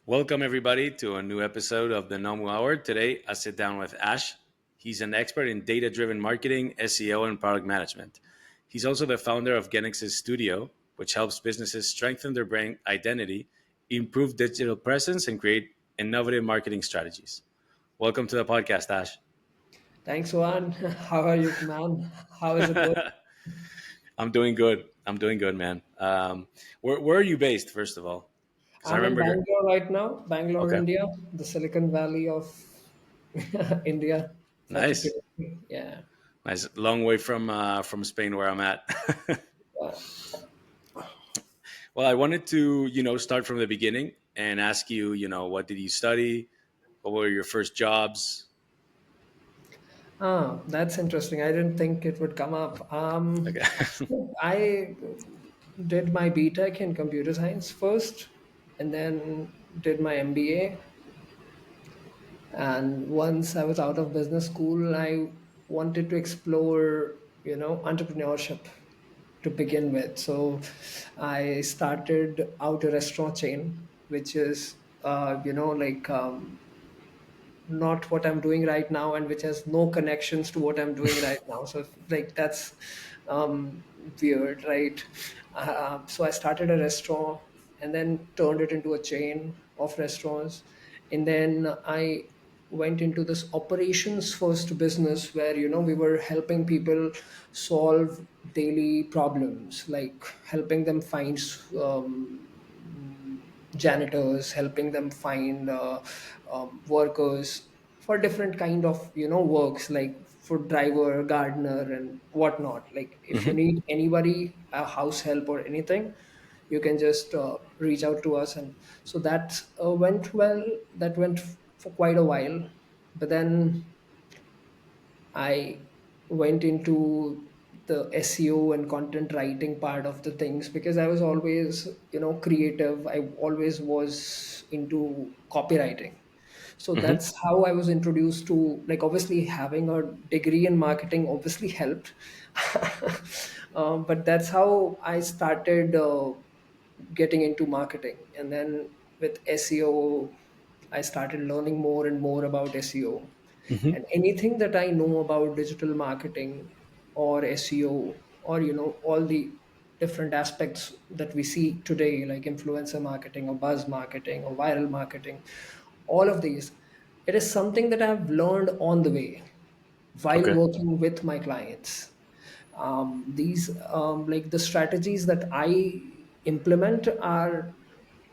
Welcome, everybody, to a new episode of the Nomu Hour. Today, I sit down with Ash. He's an expert in data-driven marketing, SEO, and product management. He's also the founder of Genexis Studio, which helps businesses strengthen their brand identity, improve digital presence, and create innovative marketing strategies. Welcome to the podcast, Ash. Thanks, Juan. How are you, man? How is it going? I'm doing good. Man. Where are you based, first of all? Because I I'm in remember you're Bangalore right now, Bangalore, okay. India, the Silicon Valley of India. Such a Nice, beautiful, yeah. nice. Long way from Spain, where I'm at. Yeah. Well, I wanted to, start from the beginning and ask you, what did you study? What were your first jobs? That's interesting. I didn't think it would come up. Okay. I did my BTech in computer science first, and then did my MBA. And once I was out of business school, I wanted to explore, entrepreneurship to begin with. So I started out a restaurant chain, which is, not what I'm doing right now, and which has no connections to what I'm doing right now. So like that's um, weird, right? So I started a restaurant and then turned it into a chain of restaurants, and then I went into this operations first business where we were helping people solve daily problems, like helping them find janitors, helping them find workers for different kind of works, like for driver, gardener, and whatnot. Like if you Hmm. need anybody, a house help or anything, you can just reach out to us. And so that went well. That went for quite a while, but then I went into the SEO and content writing part of the things because I was always, creative. I always was into copywriting. So Hmm. that's how I was introduced to, like, obviously having a degree in marketing obviously helped. But that's how I started getting into marketing. And then with SEO, I started learning more and more about SEO. Hmm. And anything that I know about digital marketing or SEO, or all the different aspects that we see today, like influencer marketing or buzz marketing or viral marketing, all of these, it is something that I've learned on the way while Okay. working with my clients. These like the strategies that I implement are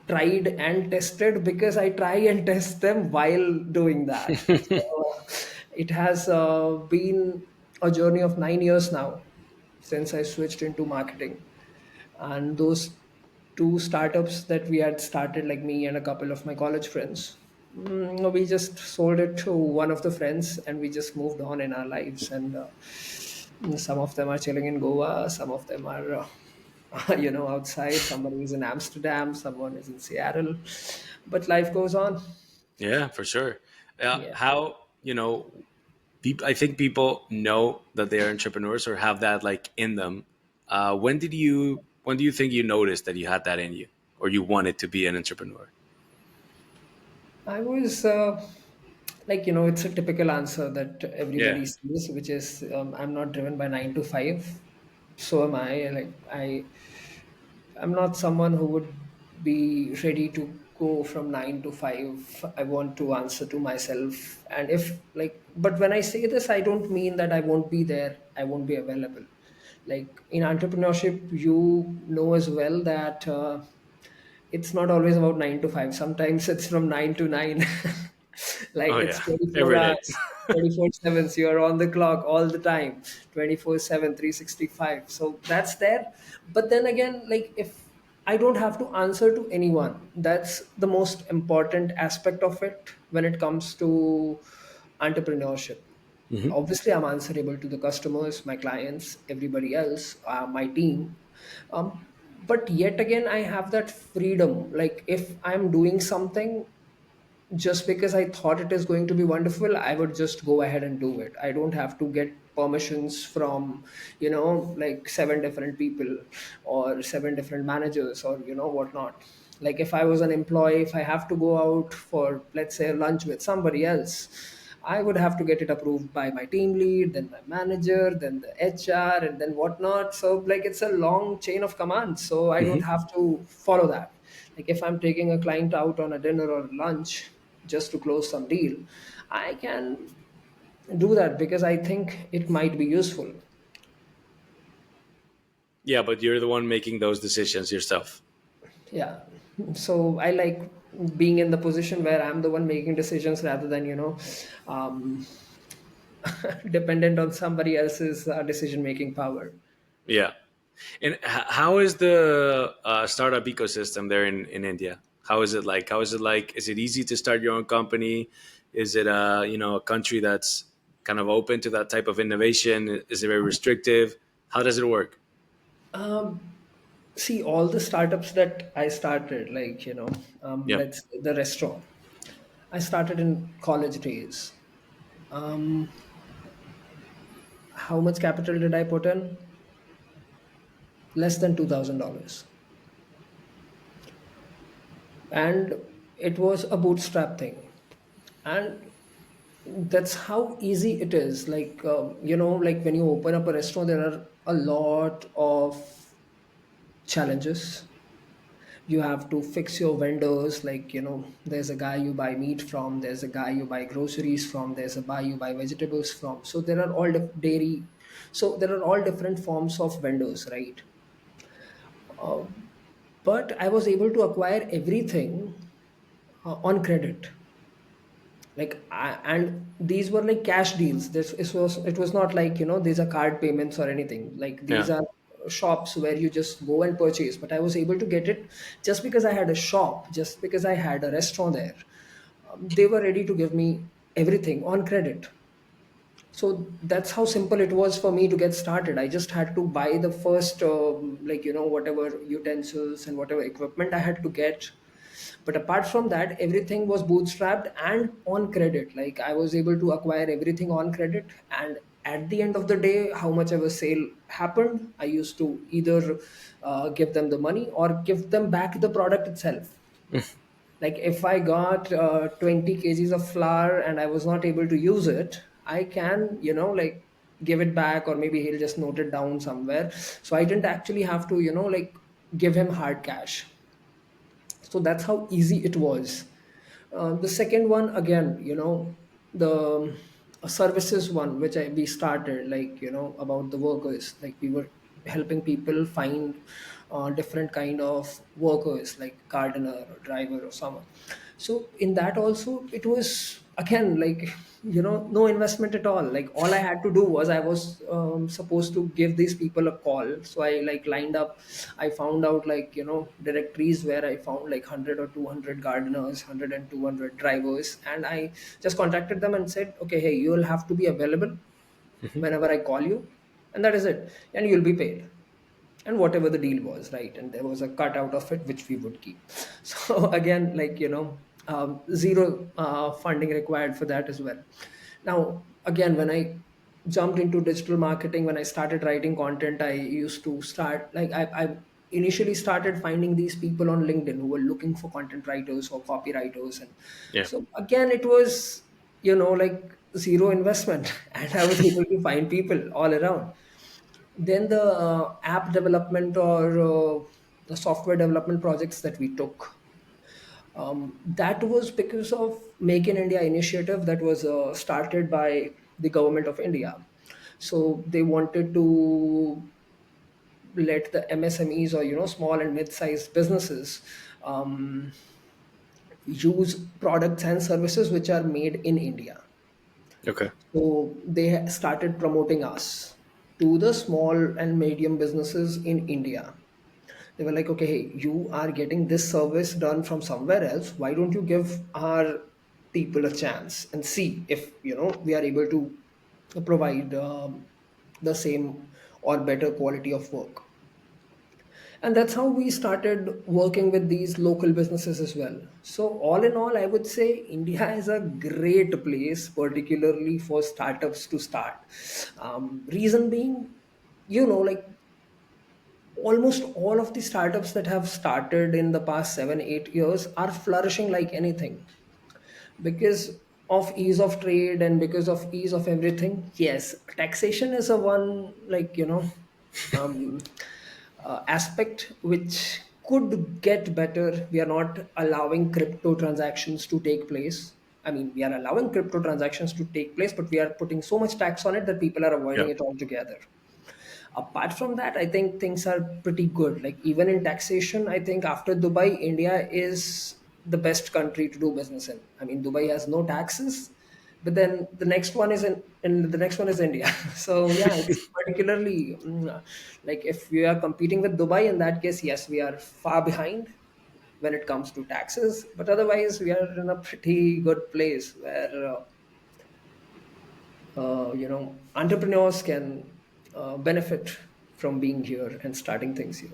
tried and tested because I try and test them while doing that. So it has been a journey of 9 years now since I switched into marketing. And those two startups that we had started, like me and a couple of my college friends, we just sold it to one of the friends and we just moved on in our lives. And some of them are chilling in Goa, some of them are outside, somebody is in Amsterdam, someone is in Seattle, but life goes on. Yeah, for sure. Yeah. How, I think people know that they are entrepreneurs or have that like in them. When do you think you noticed that you had that in you or you wanted to be an entrepreneur? I was it's a typical answer that Yeah. everybody sees, which is I'm not driven by 9 to 5. So am I. I'm not someone who would be ready to go from 9 to 5. I want to answer to myself. And if like, but when I say this, I don't mean that I won't be there, I won't be available. Like in entrepreneurship, you know as well that it's not always about 9 to 5. Sometimes it's from 9 to 9. Like Oh it's yeah. 24 Every day. hours, 24/7. So you're on the clock all the time, 24/7, 365. So that's there. But then again, like if I don't have to answer to anyone, that's the most important aspect of it when it comes to entrepreneurship. Hmm. Obviously, I'm answerable to the customers, my clients, everybody else, my team. But yet again, I have that freedom. Like if I'm doing something, just because I thought it is going to be wonderful, I would just go ahead and do it. I don't have to get permissions from, like seven different people or seven different managers or, whatnot. Like if I was an employee, if I have to go out for, let's say, lunch with somebody else, I would have to get it approved by my team lead, then my manager, then the HR, and then whatnot. So, like, it's a long chain of commands. So, I don't Hmm. have to follow that. Like, if I'm taking a client out on a dinner or lunch just to close some deal, I can do that because I think it might be useful. Yeah, but you're the one making those decisions yourself. Yeah. So, I like being in the position where I'm the one making decisions rather than, um, dependent on somebody else's decision making power. Yeah. And how is the startup ecosystem there in India? How is it like? How is it like? Is it easy to start your own company? Is it a country that's kind of open to that type of innovation? Is it very restrictive? How does it work? Um, See, all the startups that I started, like, Yeah. let's the restaurant, I started in college days. Um, how much capital did I put in? Less than $2,000. And it was a bootstrap thing. And that's how easy it is. Like, like when you open up a restaurant, there are a lot of challenges. You have to fix your vendors, like, there's a guy you buy meat from, there's a guy you buy groceries from, there's a guy you buy vegetables from. So there are all dairy, so there are all different forms of vendors, right? uh, but I was able to acquire everything on credit. Like and these were like cash deals. It was not like, these are card payments or anything. Like these Yeah. are shops where you just go and purchase. But I was able to get it just because I had a shop, just because I had a restaurant there. They were ready to give me everything on credit. So that's how simple it was for me to get started. I just had to buy the first like, whatever utensils and whatever equipment I had to get. But apart from that, everything was bootstrapped and on credit. Like I was able to acquire everything on credit. And at the end of the day, how much ever sale happened, I used to either give them the money or give them back the product itself. Like if I got 20 kgs of flour and I was not able to use it, I can, like give it back, or maybe he'll just note it down somewhere. So I didn't actually have to, like give him hard cash. So that's how easy it was. The second one, again, the services one, which we started, like, about the workers. Like we were helping people find different kind of workers, like gardener or driver or someone. So in that also, it was again like, no investment at all. Like all I had to do was I was supposed to give these people a call. So I like lined up, I found out, like, directories where I found like 100 or 200 gardeners, 100 and 200 drivers, and I just contacted them and said, okay, hey, you will have to be available Hmm. whenever I call you, and that is it, and you'll be paid. And whatever the deal was, right? And there was a cut out of it which we would keep. So again, like, zero funding required for that as well. Now again, when I jumped into digital marketing, when I started writing content, I used to start, like, I initially started finding these people on LinkedIn who were looking for content writers or copywriters. And Yeah. so again, it was, like zero investment and I was able to find people all around. Then the app development or the software development projects that we took, that was because of Make in India initiative that was started by the government of India. So they wanted to let the MSMEs, or small and mid-sized businesses, um, use products and services which are made in India. Okay. So they started promoting us to the small and medium businesses in India. They were like, okay, hey, you are getting this service done from somewhere else. Why don't you give our people a chance and see if, we are able to provide the same or better quality of work. And that's how we started working with these local businesses as well. So all in all, I would say India is a great place, particularly for startups to start. Reason being, like almost all of the startups that have started in the past 7 8 years are flourishing like anything, because of ease of trade and because of ease of everything. Yes, taxation is a one, um, aspect which could get better. We are not allowing crypto transactions to take place. I mean, we are allowing crypto transactions to take place, but we are putting so much tax on it that people are Yeah. avoiding it altogether. Apart from that, I think things are pretty good. Like even in taxation, I think after Dubai, India is the best country to do business in. I mean, Dubai has no taxes, but then the next one is in, and the next one is India. So yeah, it's particularly like if we are competing with Dubai, in that case, yes, we are far behind when it comes to taxes, but otherwise we are in a pretty good place where entrepreneurs can benefit from being here and starting things here.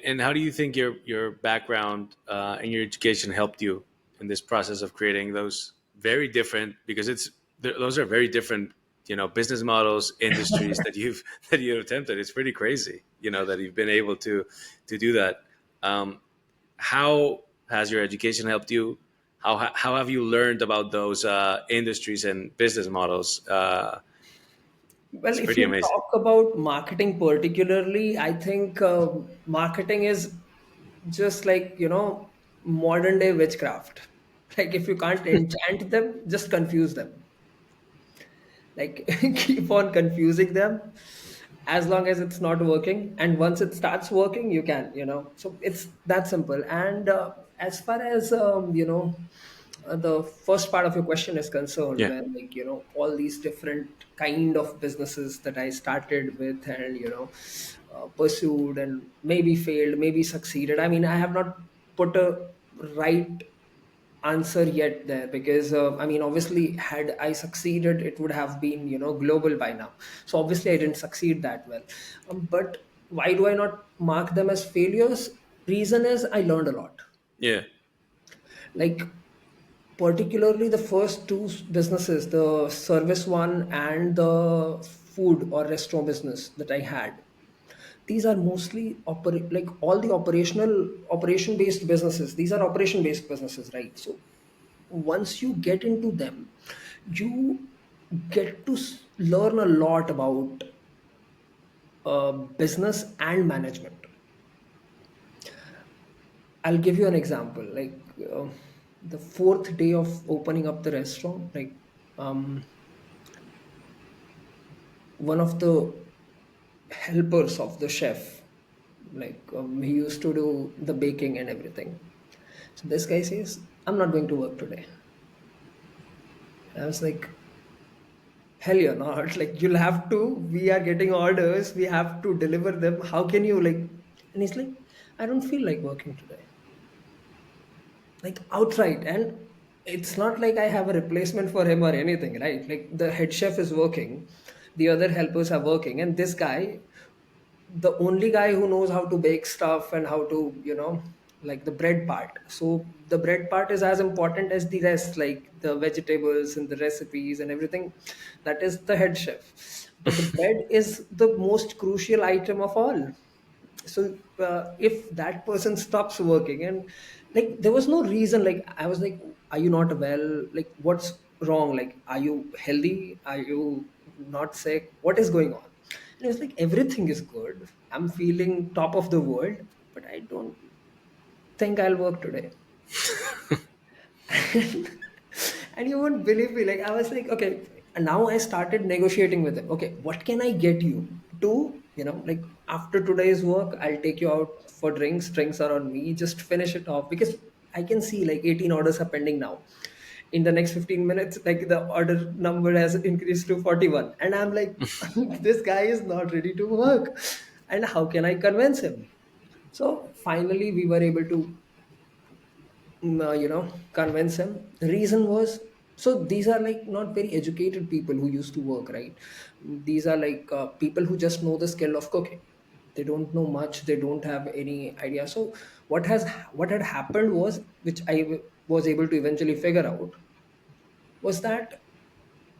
And how do you think your background and your education helped you in this process of creating those very different, because those are very different, business models, industries that you've that you've attempted. It's pretty crazy, that you've been able to do that. Um, how has your education helped you? How have you learned about those industries and business models? Well, It's if pretty you amazing. talk about marketing particularly, I think marketing is just like, modern day witchcraft. Like if you can't enchant them, just confuse them. Like keep on confusing them as long as it's not working, and once it starts working, you can, so it's that simple. And as far as the first part of your question is concerned, Yeah. where like, all these different kind of businesses that I started with, and pursued and maybe failed, maybe succeeded. I mean, I have not put a right answer yet there, because I mean, obviously had I succeeded, it would have been, global by now. So obviously I didn't succeed that well. But why do I not mark them as failures? Reason is I learned a lot. Yeah. Like particularly the first two businesses, the service one and the food or restaurant business that I had, these are mostly like all the operation based businesses. These are operation based businesses, right? So once you get into them, you get to learn a lot about business and management. I'll give you an example. Like the fourth day of opening up the restaurant, like um, one of the helpers of the chef, like he used to do the baking and everything. So this guy says, "I'm not going to work today." I was like, hell, you're not. Like, you'll have to. We are getting orders. We have to deliver them. How can you, like? And he's like, I don't feel like working today. Like, outright. And it's not like I have a replacement for him or anything, right? Like, the head chef is working, the other helpers are working. And this guy, the only guy who knows how to bake stuff and how to, like the bread part. So the bread part is as important as the rest, like the vegetables and the recipes and everything. That is the head chef. But the bread is the most crucial item of all. So if that person stops working, and like there was no reason, like I was like, are you not well? Like what's wrong? Like are you healthy? Are you not sick? What is going on? And it was like, everything is good, I'm feeling top of the world, but I don't think I'll work today. And you won't believe me, like I was like, okay. And now I started negotiating with him. Okay, what can I get you to, like after today's work, I'll take you out for drinks. Drinks are on me, just finish it off, because I can see like 18 orders are pending now. In the next 15 minutes, like the order number has increased to 41, and I'm like, this guy is not ready to work, and how can I convince him? So finally we were able to convince him. The reason was, so these are like not very educated people who used to work, right? These are like people who just know the skill of cooking. They don't know much, they don't have any idea. So what had happened was, which was able to eventually figure out, was that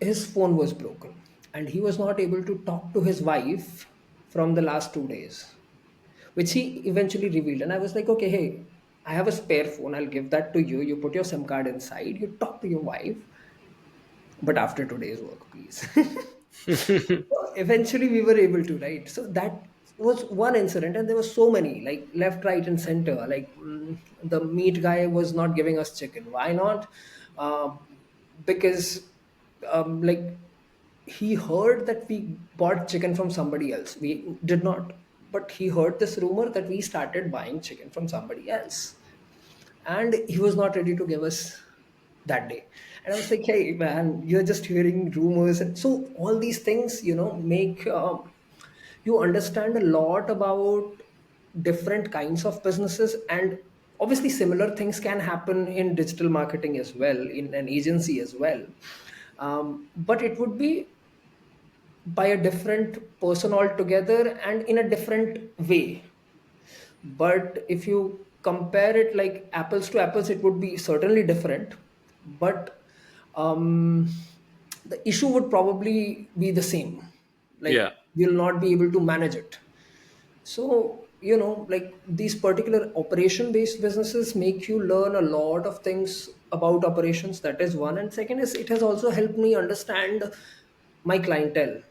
his phone was broken and he was not able to talk to his wife from the last 2 days, which he eventually revealed. And I was like, okay, hey, I have a spare phone, I'll give that to you. You put your SIM card inside, you talk to your wife, but after today's work, please. So eventually we were able to, right? So that was one incident, and there were so many, like left, right, and center. Like the meat guy was not giving us chicken. Why not? uh, because like he heard that we bought chicken from somebody else. We did not, but he heard this rumor that we started buying chicken from somebody else, and he was not ready to give us that day. And I was like, hey man, you're just hearing rumors. And so all these things, make you understand a lot about different kinds of businesses. And obviously similar things can happen in digital marketing as well, in an agency as well. But it would be by a different person altogether and in a different way. But if you compare it like apples to apples, it would be certainly different. But um, the issue would probably be the same. Yeah. Like you'll not be able to manage it. So, like these particular operation based businesses make you learn a lot of things about operations. That is one. And second is, it has also helped me understand my clientele,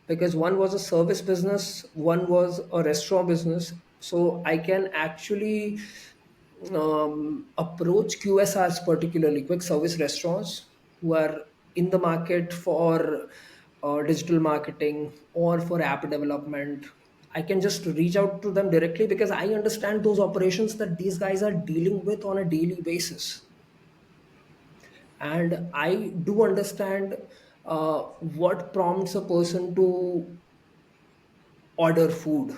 because one was a service business, one was a restaurant business. So I can actually approach QSRs, particularly quick service restaurants, who are in the market for digital marketing or for app development. I can just reach out to them directly because I understand those operations that these guys are dealing with on a daily basis. And I do understand what prompts a person to order food.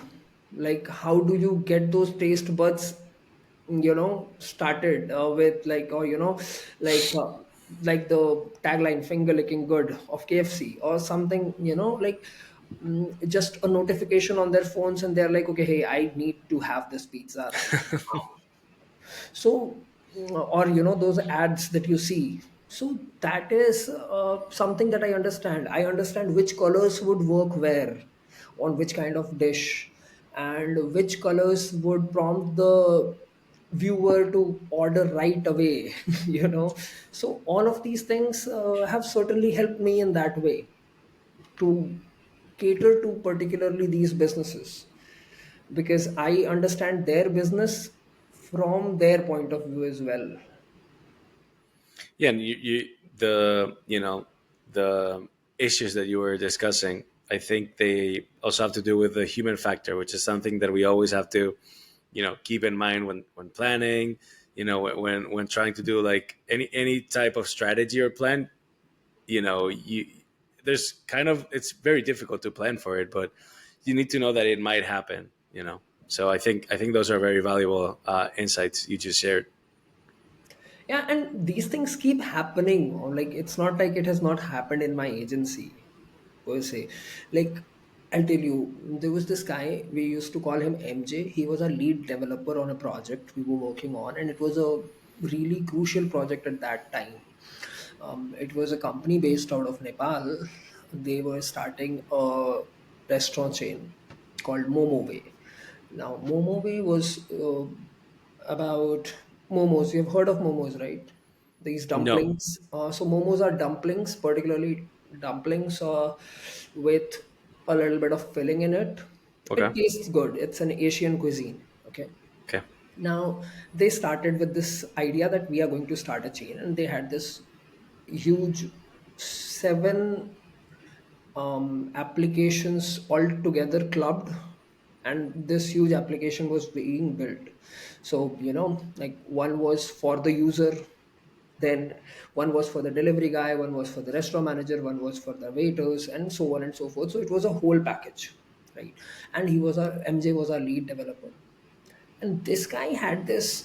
Like how do you get those taste buds started with, like, or like like the tagline finger licking good of KFC or something, like just a notification on their phones and they're like, okay, hey, I need to have this pizza right now. So or those ads that you see. So that is something that I understand which colors would work where, on which kind of dish, and which colors would prompt the viewer to order right away. So all of these things have certainly helped me in that way, to cater to particularly these businesses, because I understand their business from their point of view as well. Yeah, and the the issues that you were discussing, I think they also have to do with the human factor, which is something that we always have to keep in mind when planning. When trying to do like any type of strategy or plan. You there's kind of, it's very difficult to plan for it, but you need to know that it might happen. So I think those are very valuable insights you just shared. Yeah, and these things keep happening. Or like it's not like it has not happened in my agency per se. Like I'll tell you, there was this guy, we used to call him MJ. He was a lead developer on a project we were working on, and it was a really crucial project at that time. It was a company based out of Nepal. They were starting a restaurant chain called Momo Way. Now, Momo Way was about momos. You've heard of momos, right? These No. dumplings. So momos are dumplings, particularly dumplings with a little bit of filling in it. It Okay. tastes good. It's an Asian cuisine. Okay. Okay. Now they started with this idea that we are going to start a chain, and they had this huge seven applications all together clubbed, and this huge application was being built. So like one was for the user, then one was for the delivery guy, one was for the restaurant manager, one was for the waiters, and so on and so forth. So it was a whole package, right? And MJ was our lead developer, and this guy had these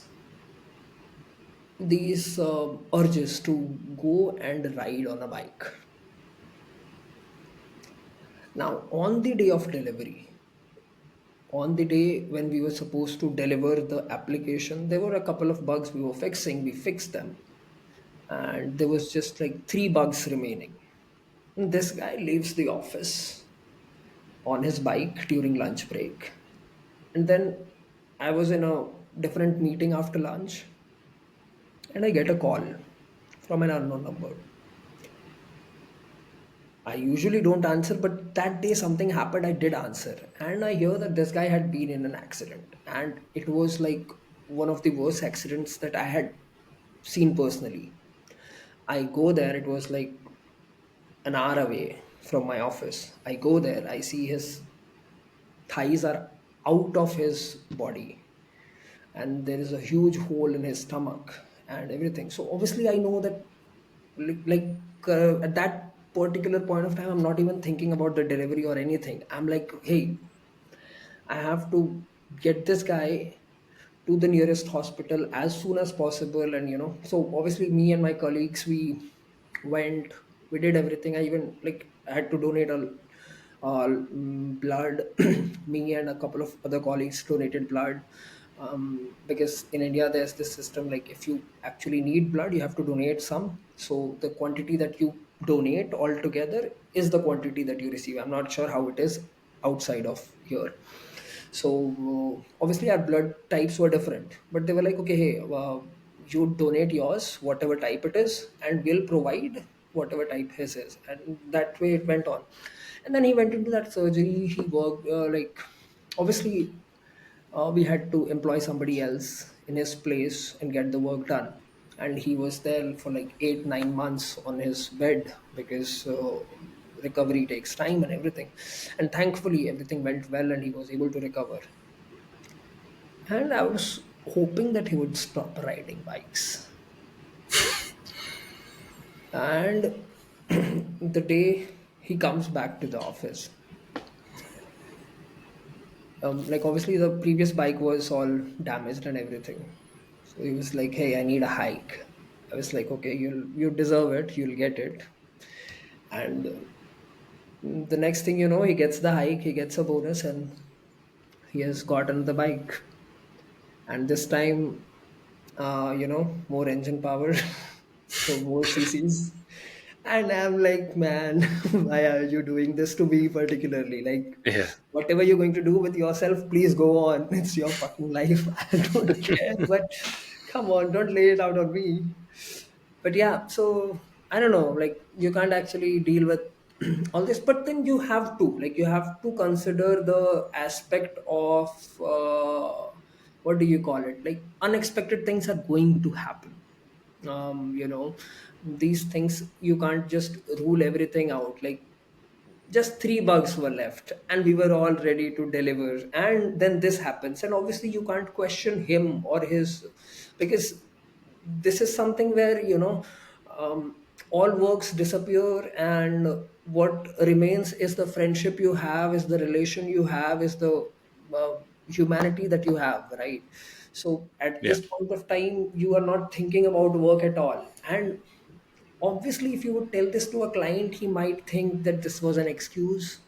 urges to go and ride on a bike. Now, on the day of delivery, On the day when we were supposed to deliver the application, there were a couple of bugs we were fixing. We fixed them, and there was just like three bugs remaining. And this guy leaves the office on his bike during lunch break. And then I was in a different meeting after lunch, and I get a call from an unknown number. I usually don't answer, but that day something happened. I did answer, and I hear that this guy had been in an accident, and it was like one of the worst accidents that I had seen personally. I go there, it was like an hour away from my office. I go there, I see his thighs are out of his body, and there is a huge hole in his stomach and everything. So obviously I know that, at that particular point of time, I'm not even thinking about the delivery or anything. I'm like, hey, I have to get this guy to the nearest hospital as soon as possible. And so obviously me and my colleagues, we went, we did everything. I even like I had to donate blood. Me and a couple of other colleagues donated blood, because in India there's this system, like if you actually need blood, you have to donate some. So the quantity that you donate altogether is the quantity that you receive. I'm not sure how it is outside of here. So obviously our blood types were different, but they were like, okay, hey, you donate yours, whatever type it is, and we'll provide whatever type his is. And that way it went on. And then he went into that surgery. He worked, obviously, we had to employ somebody else in his place and get the work done. And he was there for like 8 9 months on his bed, because recovery takes time and everything. And thankfully everything went well and he was able to recover. And I was hoping that he would stop riding bikes. And the day he comes back to the office, like obviously the previous bike was all damaged and everything. So he was like, "Hey, I need a hike." I was like, "Okay, you deserve it. You'll get it." And the next thing you know, he gets the hike, he gets a bonus, and he has gotten the bike. And this time, more engine power, so more CCs. And I'm like, man, why are you doing this to me particularly? Like, Yeah. whatever you're going to do with yourself, please go on. It's your fucking life. I don't care. But come on, don't lay it out on me. But yeah, so I don't know, like you can't actually deal with all this, but then you have to consider the aspect of, what do you call it, like unexpected things are going to happen. These things, you can't just rule everything out. Like, just three bugs were left and we were all ready to deliver, and then this happens, and obviously you can't question him or his, because this is something where, all works disappear, and what remains is the friendship you have, is the relation you have, is the uh, humanity that you have, right? So at Yeah. this point of time, you are not thinking about work at all. And obviously, if you would tell this to a client, he might think that this was an excuse,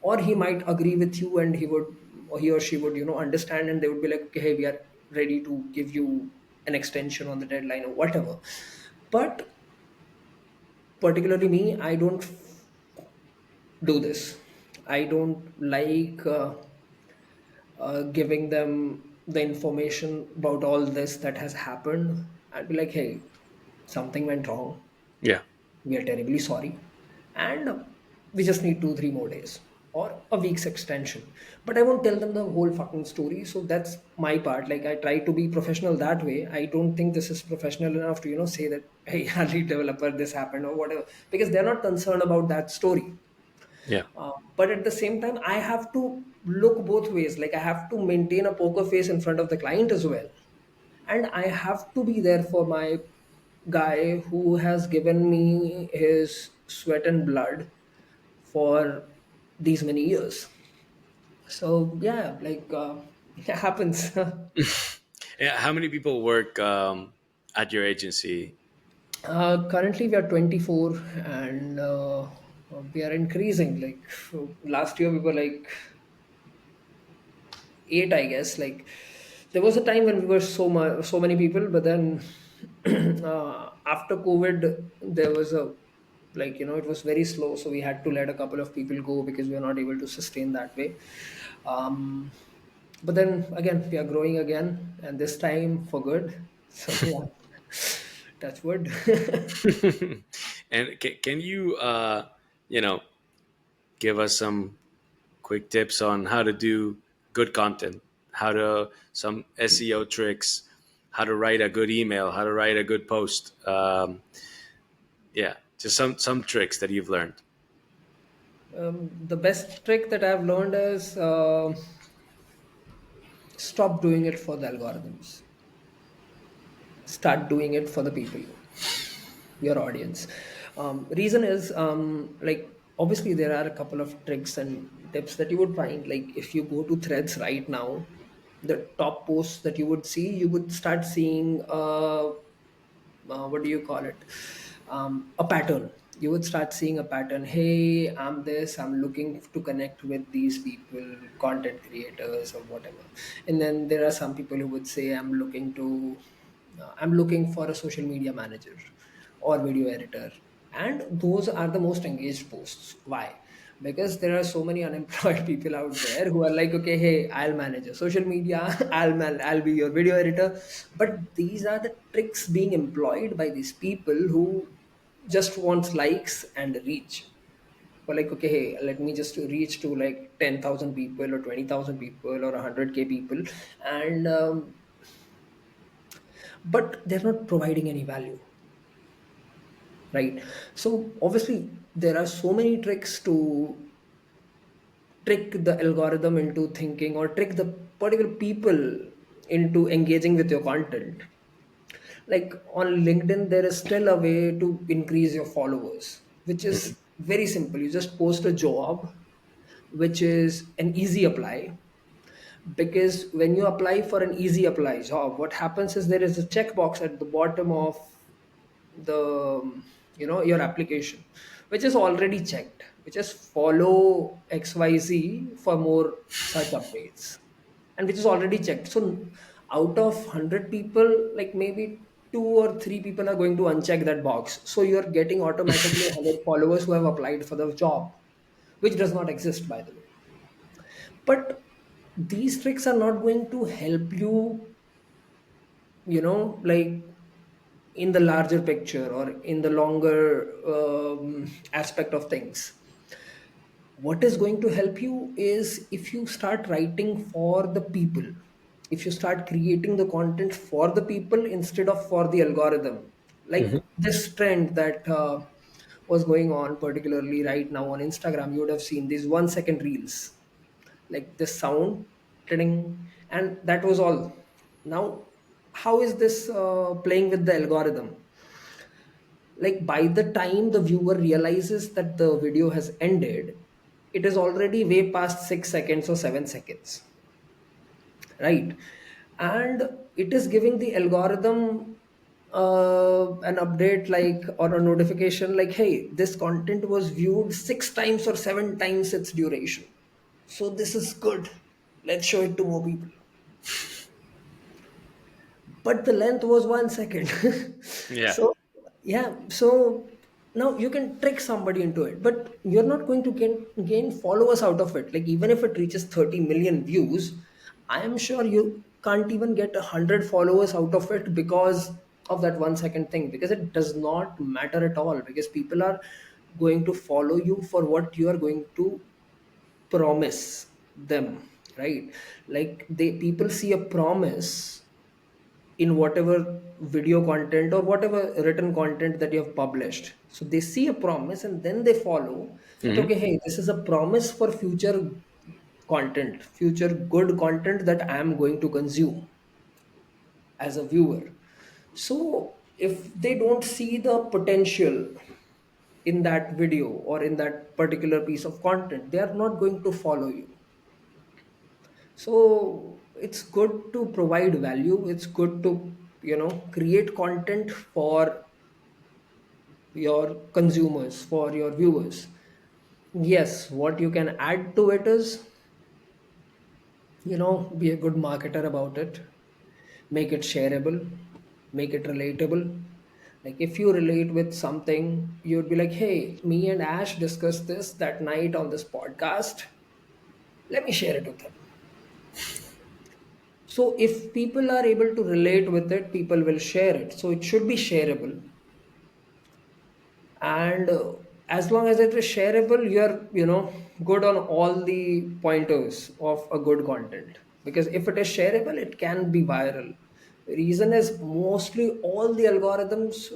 or he might agree with you, and he or she would, understand, and they would be like, okay, hey, we are ready to give you an extension on the deadline or whatever. But particularly me, I don't do this. I don't like giving them the information about all this that has happened. I'd be like, hey, something went wrong. Yeah. We are terribly sorry, and we just need 2 3 more days or a week's extension. But I won't tell them the whole fucking story. So that's my part. Like, I try to be professional that way. I don't think this is professional enough to, say that, hey, lead developer, this happened or whatever, because they're not concerned about that story. Yeah. But at the same time, I have to look both ways. Like, I have to maintain a poker face in front of the client as well, and I have to be there for my guy who has given me his sweat and blood for these many years. So yeah, like, it happens. Yeah. How many people work at your agency? Currently we are 24, and we are increasing. Like, last year we were like 8, I guess. Like there was a time when we were so many people, but then after COVID, there was a, like, it was very slow, so we had to let a couple of people go because we are not able to sustain that way. Um, but then again, we are growing again, and this time for good. So yeah, touch wood. And can you, you know, give us some quick tips on how to do good content, how to some SEO tricks, how to write a good email, how to write a good post. Yeah, just some tricks that you've learned. The best trick that I've learned is stop doing it for the algorithms. Start doing it for the people, your audience. Reason is, like, obviously there are a couple of tricks and tips that you would find. Like if you go to threads right now, the top posts that you would see, you would start seeing what do you call it, a pattern. You would start seeing a pattern. Hey, I'm looking to connect with these people, content creators or whatever. And then there are some people who would say, I'm looking for a social media manager or video editor. And those are the most engaged posts. Why? Because there are so many unemployed people out there who are like, okay, hey, I'll manage your social media, I'll be your video editor. But these are the tricks being employed by these people who just want likes and reach. Or like, okay, hey, let me just reach to like 10,000 people or 20,000 people or 100K people. And but they're not providing any value, right? So obviously there are so many tricks to trick the algorithm into thinking, or trick the particular people into engaging with your content. Like on LinkedIn, there is still a way to increase your followers, which Mhm. is very simple. You just post a job which is an easy apply. Because when you apply for an easy apply job, what happens is there is a checkbox at the bottom of the your application, which is already checked, which is follow XYZ for more such updates, and which is already checked. So out of 100 people, like maybe two or three people are going to uncheck that box, so you're getting automatically 100 followers who have applied for the job, which does not exist, by the way. But these tricks are not going to help you, like in the larger picture or in the longer aspect of things. What is going to help you is if you start writing for the people, if you start creating the content for the people instead of for the algorithm. Like Mhm. this trend that was going on, particularly right now on Instagram, you would have seen these 1 second reels, like the sound, ding, and that was all. Now how is this playing with the algorithm? Like by the time the viewer realizes that the video has ended, it is already way past 6 seconds or 7 seconds, right? And it is giving the algorithm an update, like, or a notification like, hey, this content was viewed 6 times or 7 times its duration, so this is good, let's show it to more people. But the length was 1 second. Yeah. So yeah, so now you can trick somebody into it, but you're not going to gain followers out of it. Like even if it reaches 30 million views, I am sure you can't even get 100 followers out of it because of that 1 second thing, because it does not matter at all, because people are going to follow you for what you are going to promise them, right? Like they people see a promise in whatever video content or whatever written content that you have published. So they see a promise and then they follow that, Hmm. okay, hey, this is a promise for future content, future good content that I am going to consume as a viewer. So if they don't see the potential in that video or in that particular piece of content, they are not going to follow you. So it's good to provide value. It's good to, create content for your consumers, for your viewers. Yes, what you can add to it is Be a good marketer about it, make it shareable, make it relatable. Like if you relate with something, you'd be like, hey, me and Ash discussed this that night on this podcast, let me share it with them. So if people are able to relate with it, people will share it, so it should be shareable. And as long as it is shareable, you're good on all the pointers of a good content, because if it is shareable, it can be viral. Reason is, mostly all the algorithms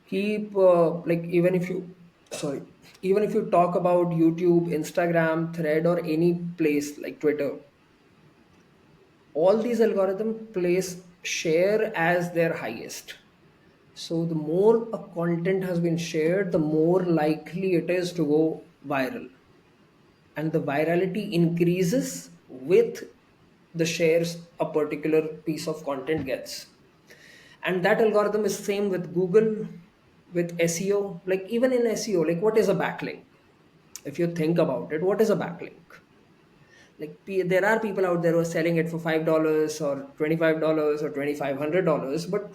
keep like, even if you sorry even if you talk about YouTube, Instagram, Thread, or any place like Twitter, all these algorithm place share as their highest. So the more a content has been shared, the more likely it is to go viral. And the virality increases with the shares a particular piece of content gets. And that algorithm is same with Google, with SEO. Like even in SEO, like what is a backlink? If you think about it, what is a backlink? Like there are people out there who are selling it for $5 or $25 or $2,500, but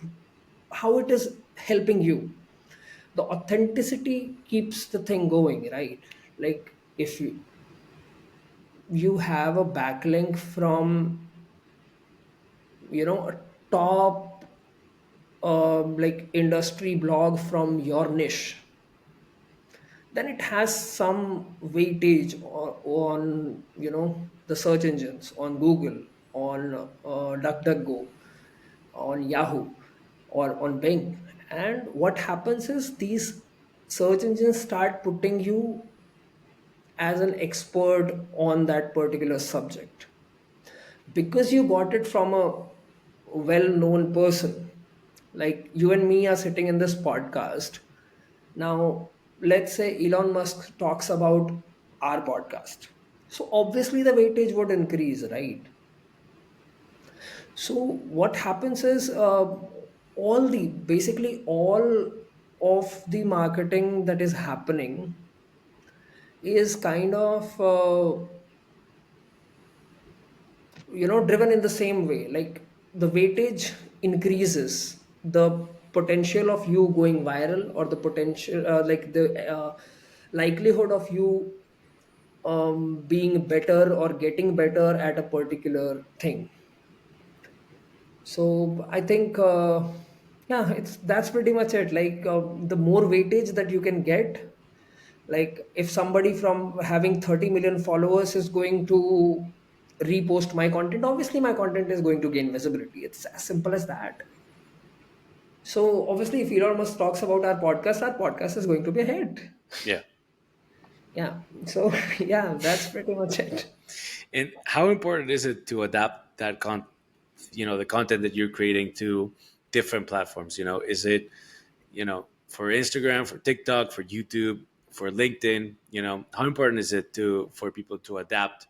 how it is helping you? The authenticity keeps the thing going, right? Like if you have a backlink from a top like industry blog from your niche, then it has some weightage on the search engines, on Google, on DuckDuckGo, on Yahoo, or on Bing. And what happens is, these search engines start putting you as an expert on that particular subject, because you got it from a well known person. Like you and me are sitting in this podcast now. Let's say Elon Musk talks about our podcast, so obviously the weightage would increase, right? So what happens is, all the basically all of the marketing that is happening is kind of driven in the same way. Like the weightage increases, the potential of you going viral, or the potential like the likelihood of you being better or getting better at a particular thing. So I think yeah, it's that's pretty much it. Like the more weightage that you can get, like if somebody from having 30 million followers is going to repost my content, obviously my content is going to gain visibility. It's as simple as that. So obviously if Elon Musk talks about our podcast is going to be a hit. Yeah. Yeah. So yeah, that's pretty much it. And how important is it to adapt the content that you're creating to different platforms? Is it, for Instagram, for TikTok, for YouTube, for LinkedIn? How important is it for people to adapt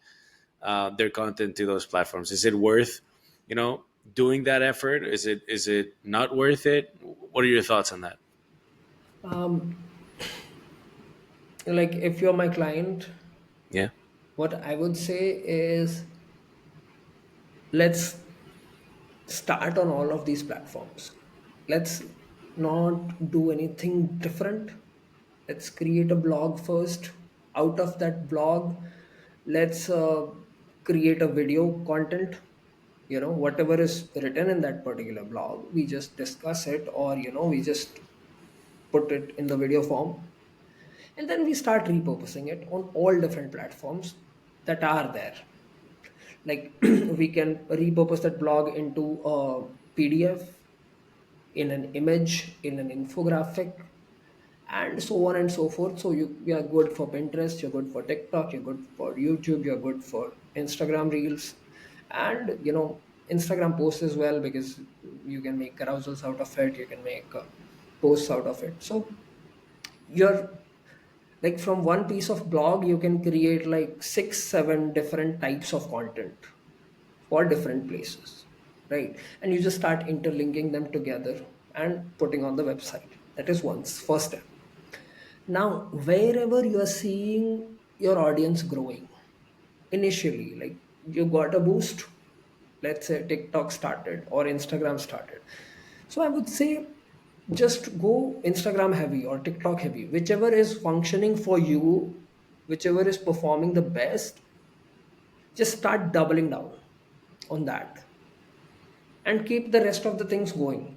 their content to those platforms? Is it worth, you know, doing that effort? Is it not worth it? What are your thoughts on that? um, like if you're my client, Yeah. what I would say is, let's start on all of these platforms. Let's not do anything different. Let's create a blog first. Out of that blog, let's create a video content. Whatever is written in that particular blog, we just discuss it, or we just put it in the video form, and then we start repurposing it on all different platforms that are there. Like we can repurpose that blog into a PDF, in an image, in an infographic, and so on and so forth. So you are good for Pinterest, you're good for TikTok, you're good for YouTube, you're good for Instagram Reels, and Instagram posts as well, because you can make carousels out of it, you can make posts out of it. So you're like, from one piece of blog you can create like 6 7 different types of content for different places, right? And you just start interlinking them together and putting on the website. That is one first step. Now wherever you are seeing your audience growing initially, like you got a boost. Let's say TikTok started or Instagram started. So I would say just go Instagram heavy or TikTok heavy, whichever is functioning for you, whichever is performing the best, just start doubling down on that and keep the rest of the things going,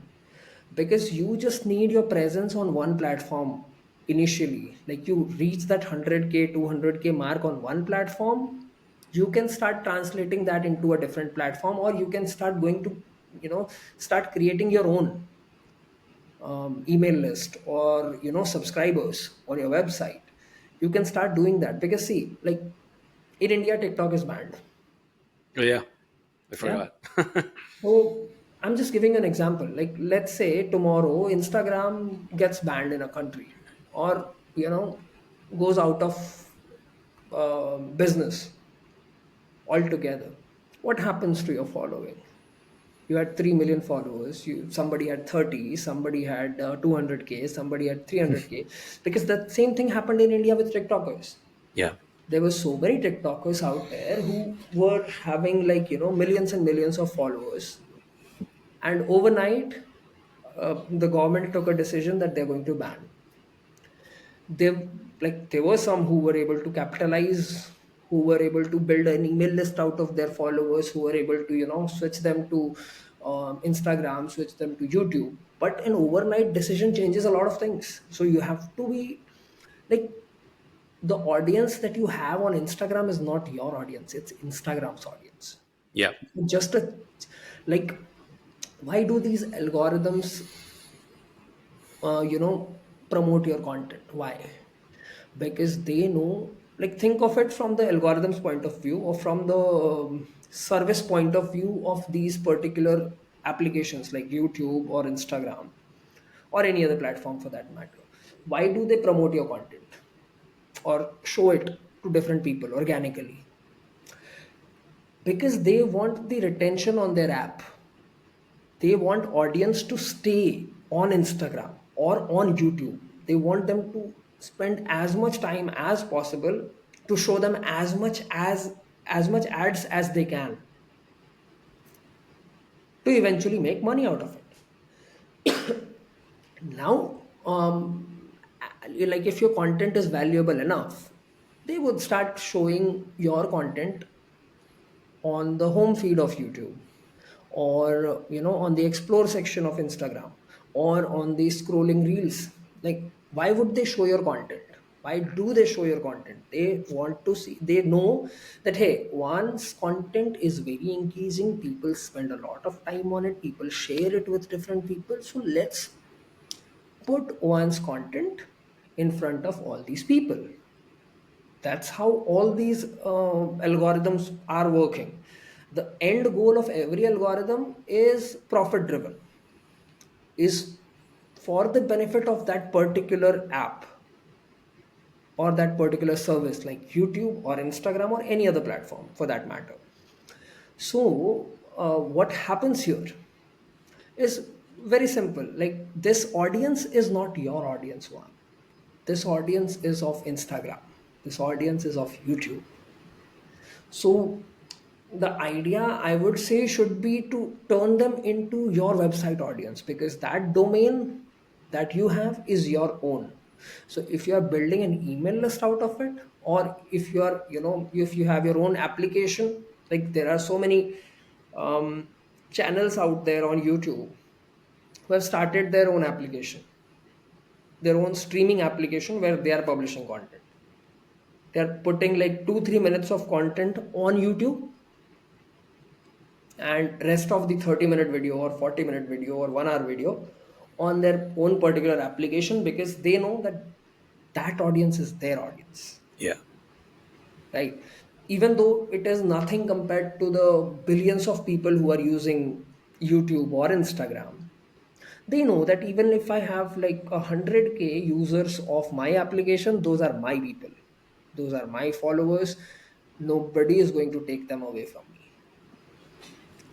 because you just need your presence on one platform initially. Like you reach that 100K 200K mark on one platform, you can start translating that into a different platform, or you can start going to, start creating your own email list, or subscribers on your website. You can start doing that, because see, like in India TikTok is banned. Oh yeah, I Yeah. forgot. So I'm just giving an example. Like let's say tomorrow Instagram gets banned in a country, or goes out of business altogether. What happens to your following? You had 3 million followers. Somebody had 30, somebody had 200K, somebody had 300K. Because the same thing happened in India with TikTokers. Yeah. There were so many TikTokers out there who were having like millions and millions of followers, and overnight the government took a decision that they're going to ban. There were some who were able to capitalize, who were able to build an email list out of their followers, who were able to switch them to Instagram, switch them to YouTube. But an overnight decision changes a lot of things. So you have to be like, the audience that you have on Instagram is not your audience, it's Instagram's audience. Yeah. Just a, like, why do these algorithms promote your content? Why? Because they know, like, think of it from the algorithm's point of view, or from the service point of view of these particular applications like YouTube or Instagram or any other platform for that matter. Why do they promote your content or show it to different people organically? Because they want the retention on their app. They want audience to stay on Instagram or on YouTube. They want them to spend as much time as possible to show them as much ads as they can, to eventually make money out of it. Now like, if your content is valuable enough, they would start showing your content on the home feed of YouTube, or on the explore section of Instagram, or on the scrolling reels. Like, why would they show your content? Why do they show your content? They want to see, they know that, hey, once content is very engaging, people spend a lot of time on it, people share it with different people, so let's put one's content in front of all these people. That's how all these algorithms are working. The end goal of every algorithm is profit driven, is for the benefit of that particular app or that particular service, like YouTube or Instagram or any other platform for that matter. So what happens here is very simple. Like, this audience is not your audience. One, this audience is of Instagram, this audience is of YouTube. So the idea, I would say, should be to turn them into your website audience, because that domain that you have is your own. So if you are building an email list out of it, or if you are, if you have your own application, like there are so many channels out there on YouTube who have started their own application, their own streaming application, where they are publishing content. They are putting like 2 3 minutes of content on YouTube, and rest of the 30-minute video or 40-minute video or 1 hour video on their own particular application, because they know that that audience is their audience, Yeah. right? Even though it is nothing compared to the billions of people who are using YouTube or Instagram, they know that even if I have like 100K users of my application, those are my people, those are my followers. Nobody is going to take them away from me.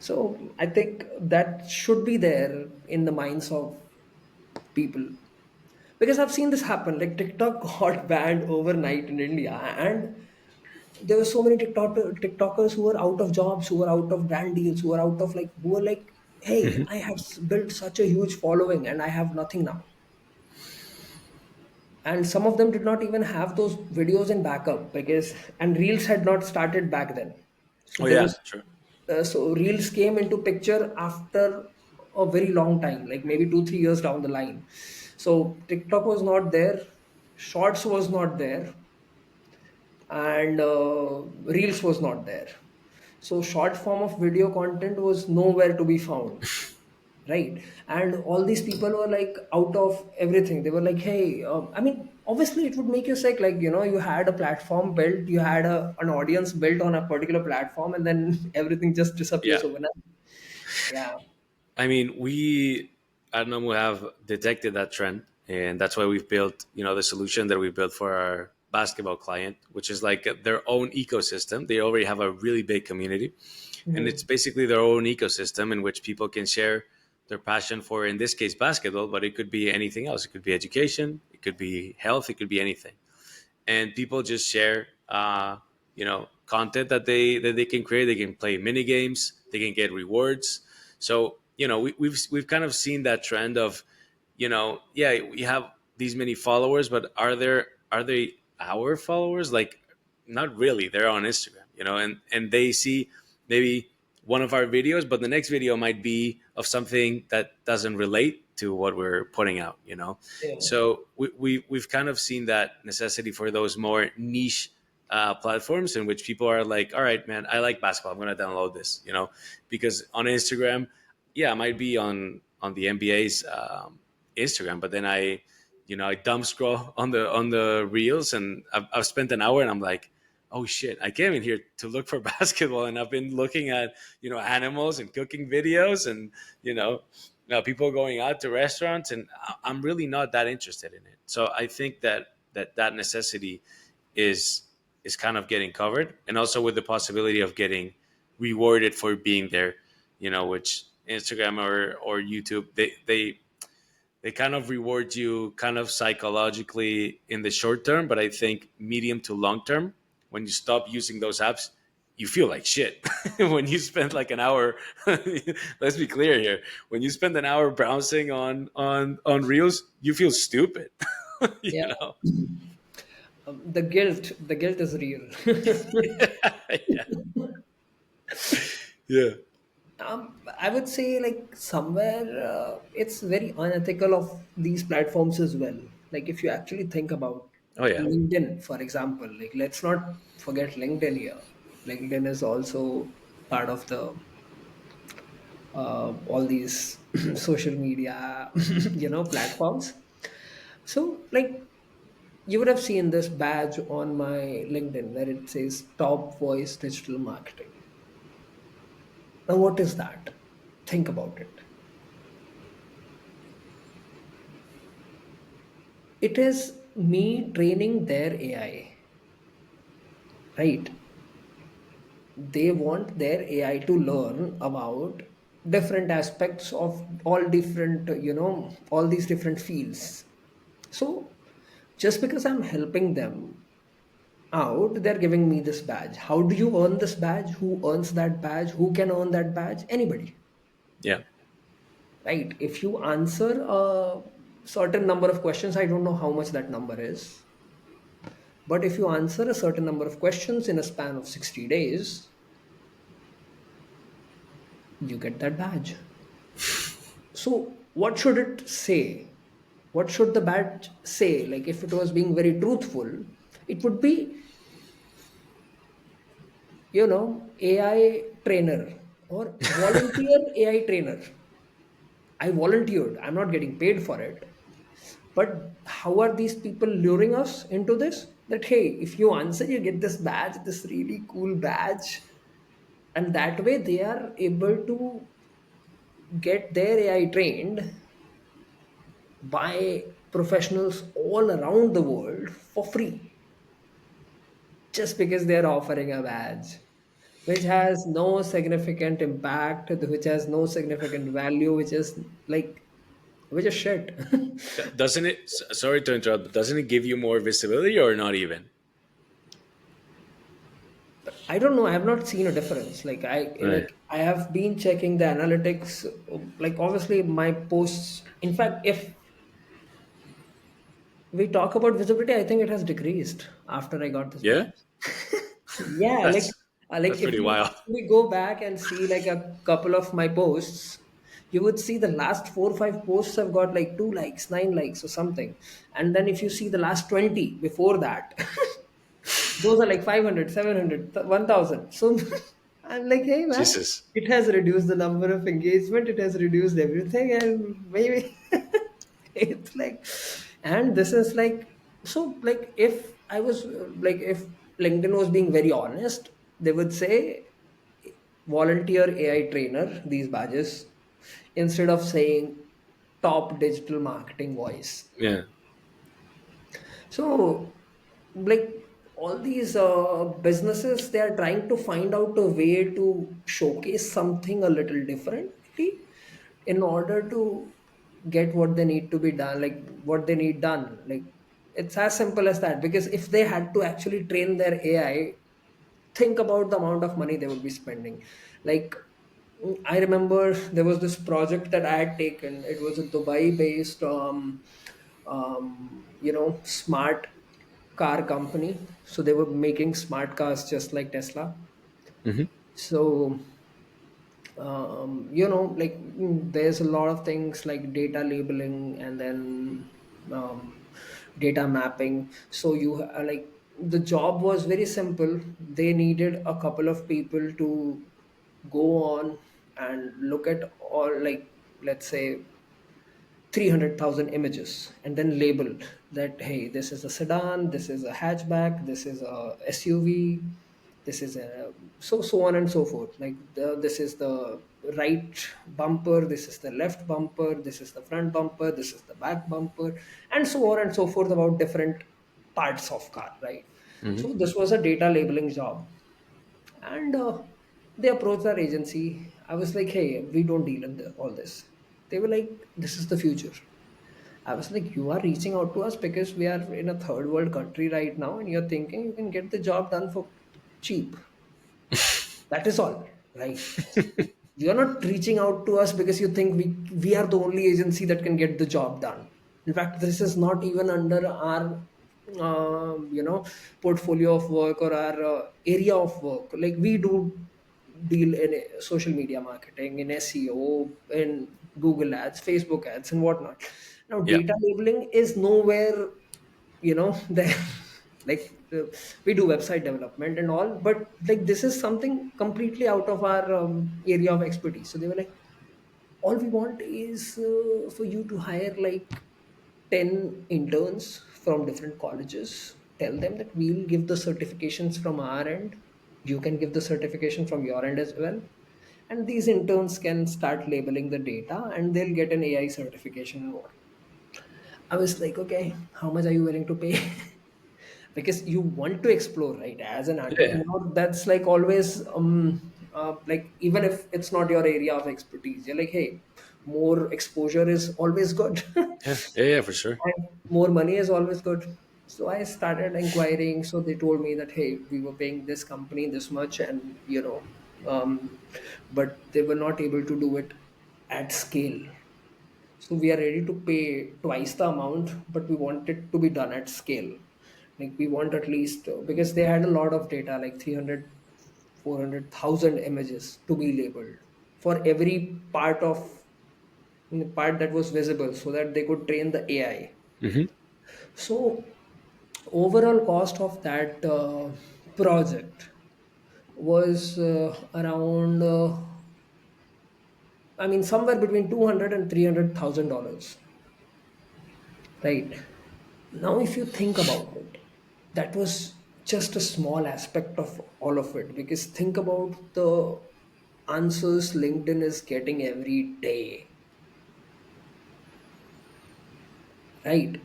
So I think that should be there in the minds of people, because I've seen this happen. Like TikTok got banned overnight in India, and there were so many TikTokers who were out of jobs, who were out of brand deals, who were out of like, who were like, hey, I have built such a huge following and I have nothing now. And some of them did not even have those videos in backup, because and reels had not started back then. So Oh there yeah, was sure. so reels came into picture after a very long time, like maybe 2 3 years down the line. So TikTok was not there, shorts was not there, and reels was not there. So short form of video content was nowhere to be found, right? And all these people were like out of everything. They were like, hey, I mean, obviously it would make you sick, like, you had a platform built, you had an audience built on a particular platform, and then everything just Yeah. disappears overnight. Yeah. I mean, we at Nomu have detected that trend, and that's why we've built, the solution that we built for our basketball client, which is like their own ecosystem. They already have a really big community, and it's Mhm. basically their own ecosystem in which people can share their passion for, in this case, basketball, but it could be anything else. It could be education, it could be health, it could be anything, and people just share content that they can create. They can play mini games, they can get rewards. So we've kind of seen that trend of, yeah, we have these many followers, but are they our followers? Like, not really. They're on Instagram, and they see maybe one of our videos, but the next video might be of something that doesn't relate to what we're putting out, Yeah. so we've kind of seen that necessity for those more niche platforms in which people are like, all right, man, I like basketball, I'm going to download this, because on Instagram, yeah, I might be on the NBA's Instagram, but then I dumb scroll on the reels, and I've spent an hour, and I'm like, oh shit, I came in here to look for basketball, and I've been looking at animals and cooking videos, and you know people going out to restaurants, and I'm really not that interested in it. So I think that necessity is is kind of getting covered, and also with the possibility of getting rewarded for being there, which Instagram or YouTube, they kind of reward you kind of psychologically in the short term, but I think medium to long term, when you stop using those apps, you feel like shit. When you spend like an hour, let's be clear here. When you spend an hour browsing on reels, you feel stupid. you Yeah. know? The guilt is real. Yeah. Yeah. I would say, like, somewhere it's very unethical of these platforms as well. Like, if you actually think about Oh yeah. LinkedIn, for example, like, let's not forget LinkedIn here. LinkedIn is also part of the all these social media, platforms. So, like, you would have seen this badge on my LinkedIn where it says Top Voice Digital Marketing. Now, what is that? Think about it. It is me training their AI, right? They want their AI to learn about different aspects of all different, all these different fields. So just because I'm helping them out, they're giving me this badge. How do you earn this badge? Who earns that badge? Who can earn that badge? Anybody, Yeah. right? If you answer a certain number of questions, I don't know how much that number is, but if you answer a certain number of questions in a span of 60 days, you get that badge. So, what should it say? What should the badge say? Like, if it was being very truthful, it would be, AI trainer or volunteer AI trainer. I volunteered, I'm not getting paid for it. But how are these people luring us into this? That, hey, if you answer, you get this badge, this really cool badge. And that way they are able to get their AI trained by professionals all around the world for free, just because they're offering a badge which has no significant impact, which has no significant value, which is like, which is shit. Doesn't it? Sorry to interrupt, but doesn't it give you more visibility or not even? I don't know. I have not seen a difference. Right. I have been checking the analytics. Like obviously my posts. In fact, if we talk about visibility, I think it has decreased after I got this Yeah, badge. Yeah, that's like that's pretty if you wild. actually go back and see like a couple of my posts, you would see the last 4 or 5 posts have got like 2 likes, 9 likes, or something. And then if you see the last 20 before that, those are like 500, 700, 1000. So I'm like, hey man, Jesus. it has reduced the number of engagement, it has reduced everything, and maybe it's like, and this is like, so like if I was like, if LinkedIn was being very honest, they would say volunteer AI trainer, these badges, instead of saying top digital marketing voice. Yeah. So, like all these businesses, they are trying to find out a way to showcase something a little differently in order to get what they need to be done, like what they need done. Like it's as simple as that. Because if they had to actually train their AI, think about the amount of money they would be spending. Like I remember there was this project that I had taken. It was a Dubai based smart car company. So they were making smart cars just like Tesla. Hmm. So there's a lot of things like data labeling, and then data mapping. So like the job was very simple. They needed a couple of people to go on and look at all, like, let's say 300,000 images, and then label that, hey, this is a sedan, this is a hatchback, this is a SUV, this is a, so on and so forth. Like this is the right bumper, this is the left bumper, this is the front bumper, this is the back bumper, and so on and so forth about different parts of car, right? Hmm. So this was a data labeling job. And they approached our agency. I was like, hey, we don't deal in all this. They were like, this is the future. I was like, you are reaching out to us because we are in a third world country right now, and you're thinking you can get the job done for cheap. That is all, right? You're not reaching out to us because you think we are the only agency that can get the job done. In fact, this is not even under our portfolio of work or our area of work. Like we do deal in social media marketing, in SEO, in Google ads, Facebook ads, and whatnot. Now Yeah. data labeling is nowhere, there. Like we do website development and all, but like this is something completely out of our area of expertise. So they were like, all we want is for you to hire like 10 interns from different colleges. Tell them that we'll give the certifications from our end, you can give the certification from your end as well, and these interns can start labeling the data, and they'll get an AI certification and what. I was like, okay, how much are you willing to pay? Because you want to explore, right? As an Yeah. entrepreneur, that's like always like even if it's not your area of expertise, you're like, hey, more exposure is always good. Yeah. Yeah. Yeah. For sure. And more money is always good. So I started inquiring. So they told me that, hey, we were paying this company this much, and but they were not able to do it at scale. So we are ready to pay twice the amount, but we want it to be done at scale. Like we want at least, because they had a lot of data, like 300, 400,000 images to be labeled for every part that was visible, so that they could train the AI. Hmm. So overall cost of that project was around, I mean, somewhere between 200 and $300,000. Right. Now, if you think about it, that was just a small aspect of all of it. Because think about the answers LinkedIn is getting every day, right?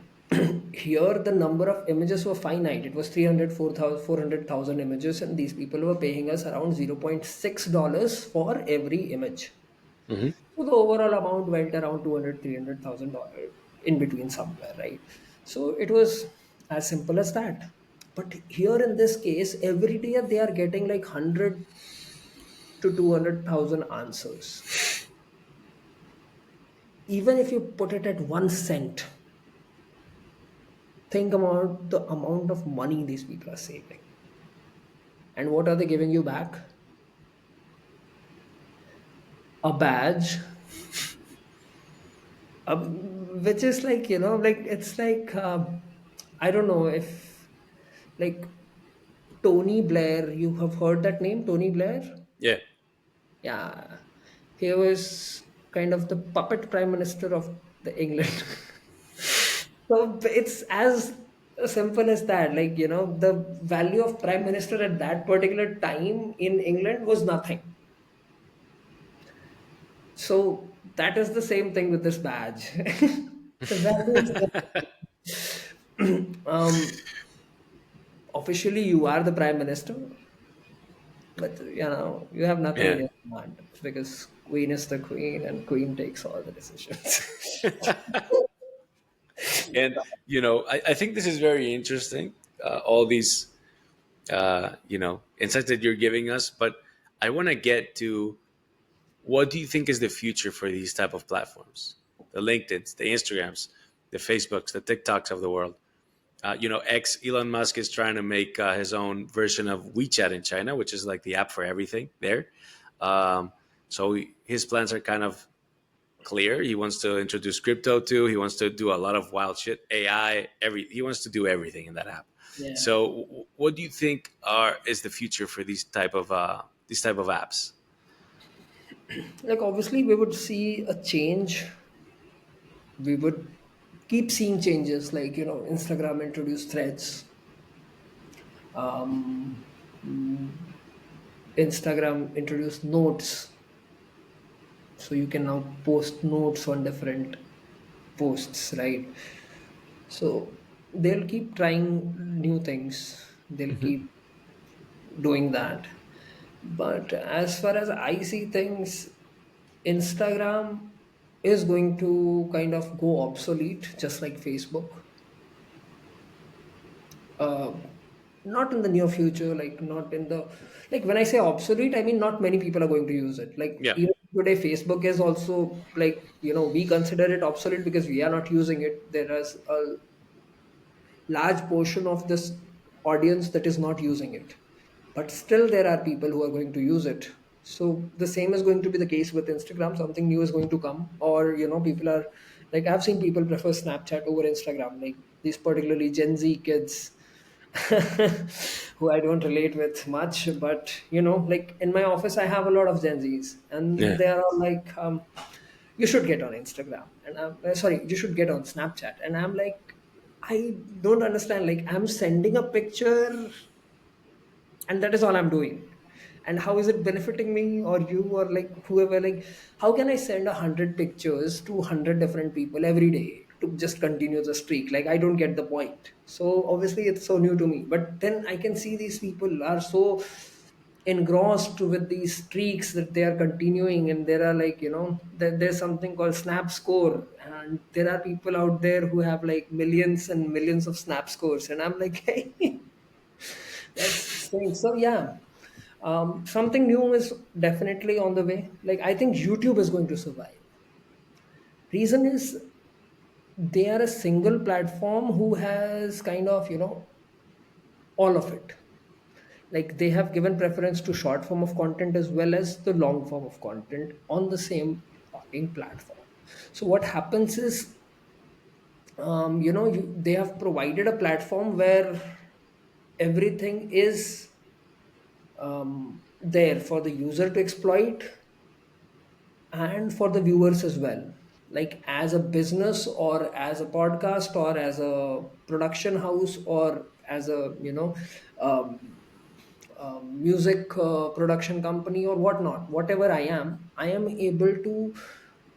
Here, the number of images were finite. It was 300, 400,000 images, and these people were paying us around $0.6 for every image. Hmm. So the overall amount went around 200, $300,000 in between somewhere, right? So it was as simple as that. But here in this case, every day they are getting like 100 to 200,000 answers. Even if you put it at 1 cent, think about the amount of money these people are saving. And what are they giving you back? A badge, which is like, like it's like, I don't know if, like, Tony Blair, you have heard that name, Tony Blair? Yeah. Yeah. He was kind of the puppet prime minister of the England. So it's as simple as that. Like, the value of prime minister at that particular time in England was nothing. So that is the same thing with this badge. The value is um, officially you are the prime minister, but you have nothing in Yeah. your hand because queen is the queen and queen takes all the decisions. And I think this is very interesting. All these insights that you're giving us, but I want to get to what do you think is the future for these type of platforms, the LinkedIn's, the Instagrams, the Facebooks, the TikToks of the world. X Elon Musk is trying to make his own version of WeChat in China, which is like the app for everything there. So his plans are kind of clear. He wants to introduce crypto too. He wants to do a lot of wild shit, AI. He wants to do everything in that app. Yeah. So, what do you think is the future for these type of apps? Like, obviously, we would see a change. We would keep seeing changes. Like, Instagram introduced threads. Um, Instagram introduced notes. So you can now post notes on different posts, right? So they'll keep trying new things. They'll keep doing that. But as far as I see things, Instagram is going to kind of go obsolete, just like Facebook. Uh, Not in the near future, like not in the, like, when I say obsolete, I mean not many people are going to use it. Like, Yeah. even today, Facebook is also like, we consider it obsolete because we are not using it. There is a large portion of this audience that is not using it, but still there are people who are going to use it. So the same is going to be the case with Instagram. Something new is going to come, or people are like, I've seen people prefer Snapchat over Instagram, like these particularly Gen Z kids who I don't relate with much. But like in my office I have a lot of Gen Zs, and Yeah. they are all like, you should get on Instagram, and I'm sorry, you should get on Snapchat. And I'm like, I don't understand. Like, I'm sending a picture and that is all I'm doing. And how is it benefiting me or you or like whoever? Like, how can I send 100 pictures to 100 different people every day to just continue the streak? Like, I don't get the point. So obviously it's so new to me, but then I can see these people are so engrossed with these streaks that they are continuing. And there are like, there's something called snap score, and there are people out there who have like millions and millions of snap scores, and I'm like, hey, that's strange. So yeah, something new is definitely on the way. Like, I think YouTube is going to survive. Reason is, they are a single platform who has kind of, all of it. Like, they have given preference to short form of content as well as the long form of content on the same fucking platform. So what happens is, they have provided a platform where everything is there for the user to exploit and for the viewers as well. Like, as a business or as a podcast or as a production house or as a music production company or whatnot, whatever I am able to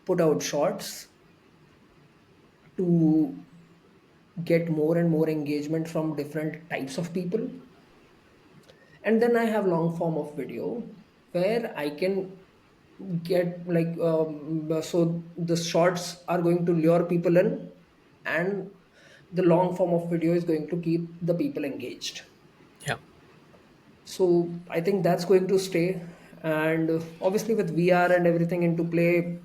put out shorts to get more and more engagement from different types of people. And then I have long form of video where I can get like, so the shorts are going to lure people in, and the long form of video is going to keep the people engaged. So I think that's going to stay. And obviously with VR and everything into play,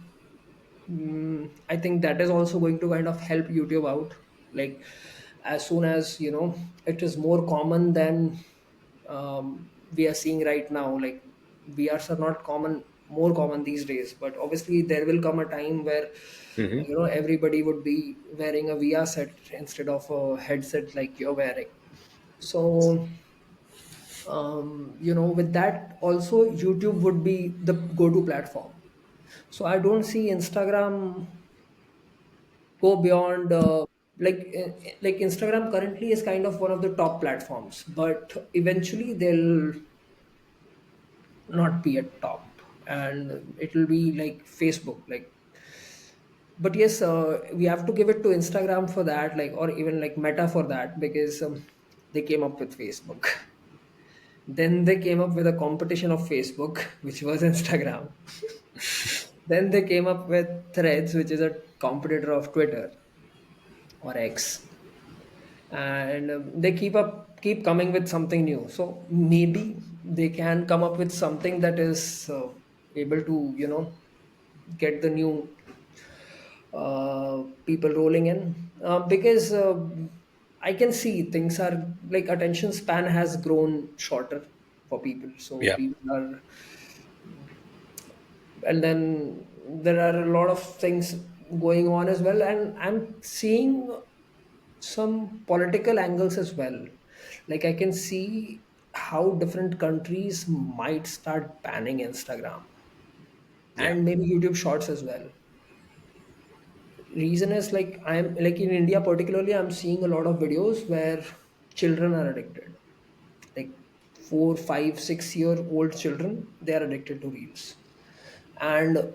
I think that is also going to kind of help YouTube out. Like, as soon as it is more common than we are seeing right now. Like, VRs are not common, more common these days, but obviously there will come a time where Hmm. everybody would be wearing a VR set instead of a headset like you're wearing. So with that also, YouTube would be the go-to platform. So I don't see Instagram go beyond, like Instagram currently is kind of one of the top platforms, but eventually they'll not be at top, and it will be like Facebook. Like, but yes, we have to give it to Instagram for that, like, or even like Meta for that, because they came up with Facebook. Then they came up with a competition of Facebook, which was Instagram. Then they came up with Threads, which is a competitor of Twitter or X. And they keep coming with something new. So maybe they can come up with something that is able to get the new people rolling in, because I can see things are like, attention span has grown shorter for people, so Yeah. people are. And then there are a lot of things going on as well, and I'm seeing some political angles as well. Like, I can see how different countries might start banning Instagram Yeah. and maybe YouTube shorts as well. Reason is, like, I'm like, in India particularly, I'm seeing a lot of videos where children are addicted. Like 4, 5, 6 year old children, they are addicted to reels. And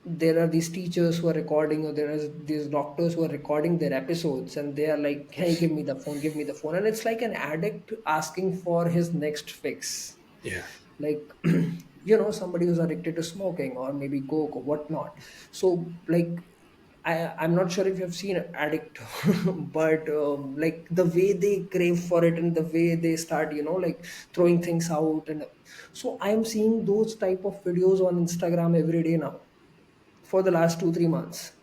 there are these teachers who are recording, or there are these doctors who are recording their episodes, and they are like, hey, give me the phone, give me the phone. And it's like an addict asking for his next fix. Yeah. Like, somebody who's addicted to smoking or maybe coke or whatnot. So, like, I'm not sure if you've seen Addict, but like, the way they crave for it and the way they start, like, throwing things out. And so I'm seeing those type of videos on Instagram every day now for the last 2, 3 months.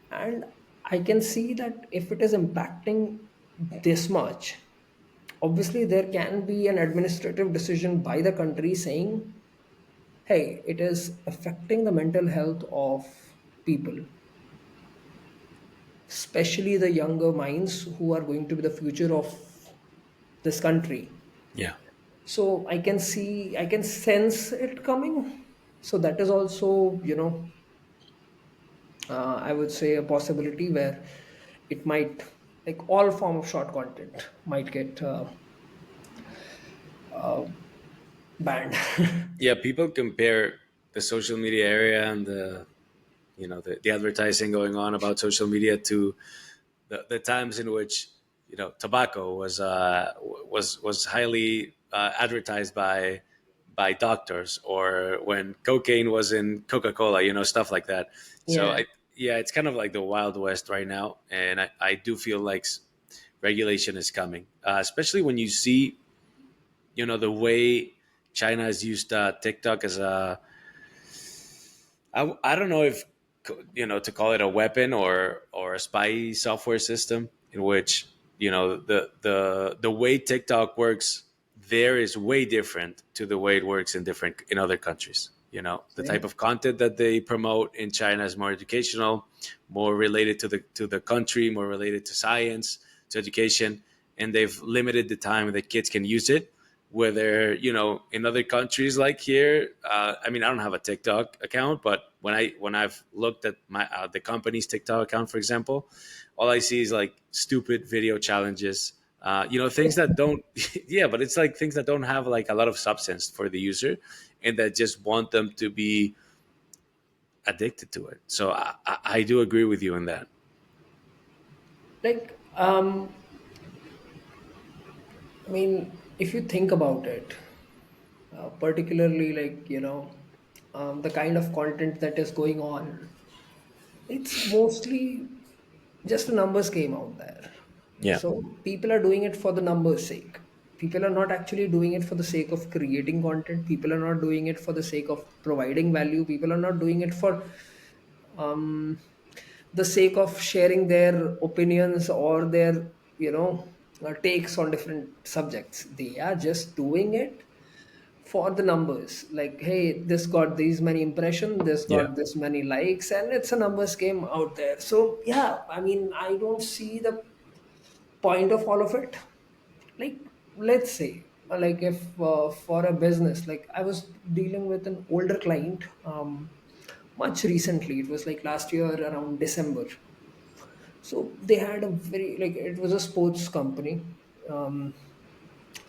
And I can see that if it is impacting this much, obviously there can be an administrative decision by the country saying, hey, it is affecting the mental health of people, especially the younger minds who are going to be the future of this country. Yeah. So I can sense it coming. So that is also, I would say, a possibility where it might, like, all form of short content might get banned. Yeah. People compare the social media area and the advertising going on about social media to the times in which tobacco was highly advertised by doctors, or when cocaine was in Coca-Cola, stuff like that. So Yeah. yeah, it's kind of like the Wild West right now, and I do feel like regulation is coming, especially when you see the way China has used TikTok as I don't know if to call it a weapon or a spy software system, in which the way TikTok works there is way different to the way it works in other countries. The type Same. of content that they promote in China is more educational, more related to the country, more related to science, to education, and they've limited the time that kids can use it. Whether in other countries like here, I mean, I don't have a TikTok account, but when I've looked at the company's TikTok account, for example, all I see is like stupid video challenges, things that don't yeah, but it's like things that don't have like a lot of substance for the user, and that just want them to be addicted to it. So I do agree with you in that. Like, I mean, if you think about it, particularly, like, the kind of content that is going on, it's mostly just a numbers game out there. Yeah. So people are doing it for the numbers sake. People are not actually doing it for the sake of creating content. People are not doing it for the sake of providing value. People are not doing it for um, the sake of sharing their opinions or their takes on different subjects. They are just doing it for the numbers, like, hey, this got these many impressions, this Yeah. got this many likes, and it's a numbers game out there. So yeah, I mean, I don't see the point of all of it. Like, let's say, like, if for a business, like, I was dealing with an older client much recently. It was like last year around December. So they had a very, like, it was a sports company. Um,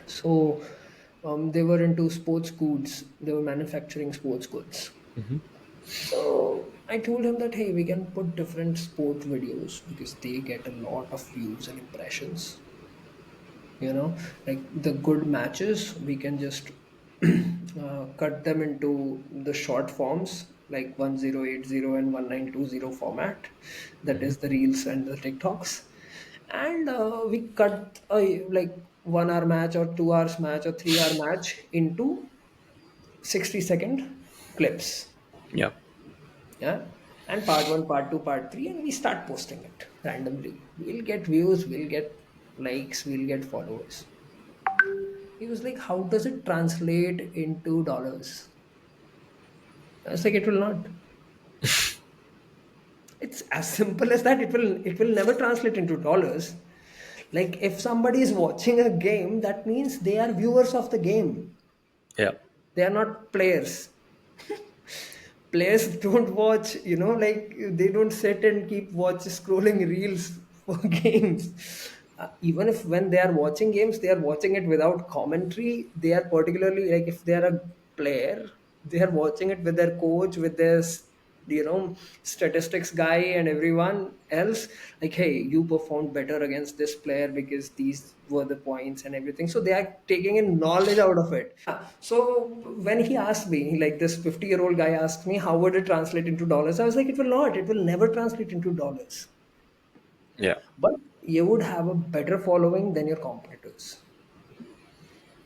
so they were into sports goods. They were manufacturing sports goods. So I told him that, hey, we can put different sport videos because they get a lot of views and impressions. Like the good matches, we can just cut them into the short forms, like 1080 and 1920 format. That is the reels and the TikToks. And we cut a like 1 hour match or 2 hours match or 3 hour match into 60-second clips. Yeah. Yeah. And part one, part two, part three, and we start posting it randomly. We'll get views, we'll get likes, we'll get followers. He was like, how does it translate into dollars? I was like, it will not. It's as simple as that. It will never translate into dollars. Like, if somebody is watching a game, that means they are viewers of the game. Yeah. They are not players. Players don't watch, like, they don't sit and keep scrolling reels for games. Even if when they are watching games, they are watching it without commentary. They are particularly, like, if they are a player, they are watching it with their coach, with their statistics guy and everyone else, like, hey, you performed better against this player because these were the points and everything. So they are taking in knowledge out of it. So when he asked me, like, this 50-year-old guy asked me, how would it translate into dollars? I was like, it will not. It will never translate into dollars. Yeah. But you would have a better following than your competitors.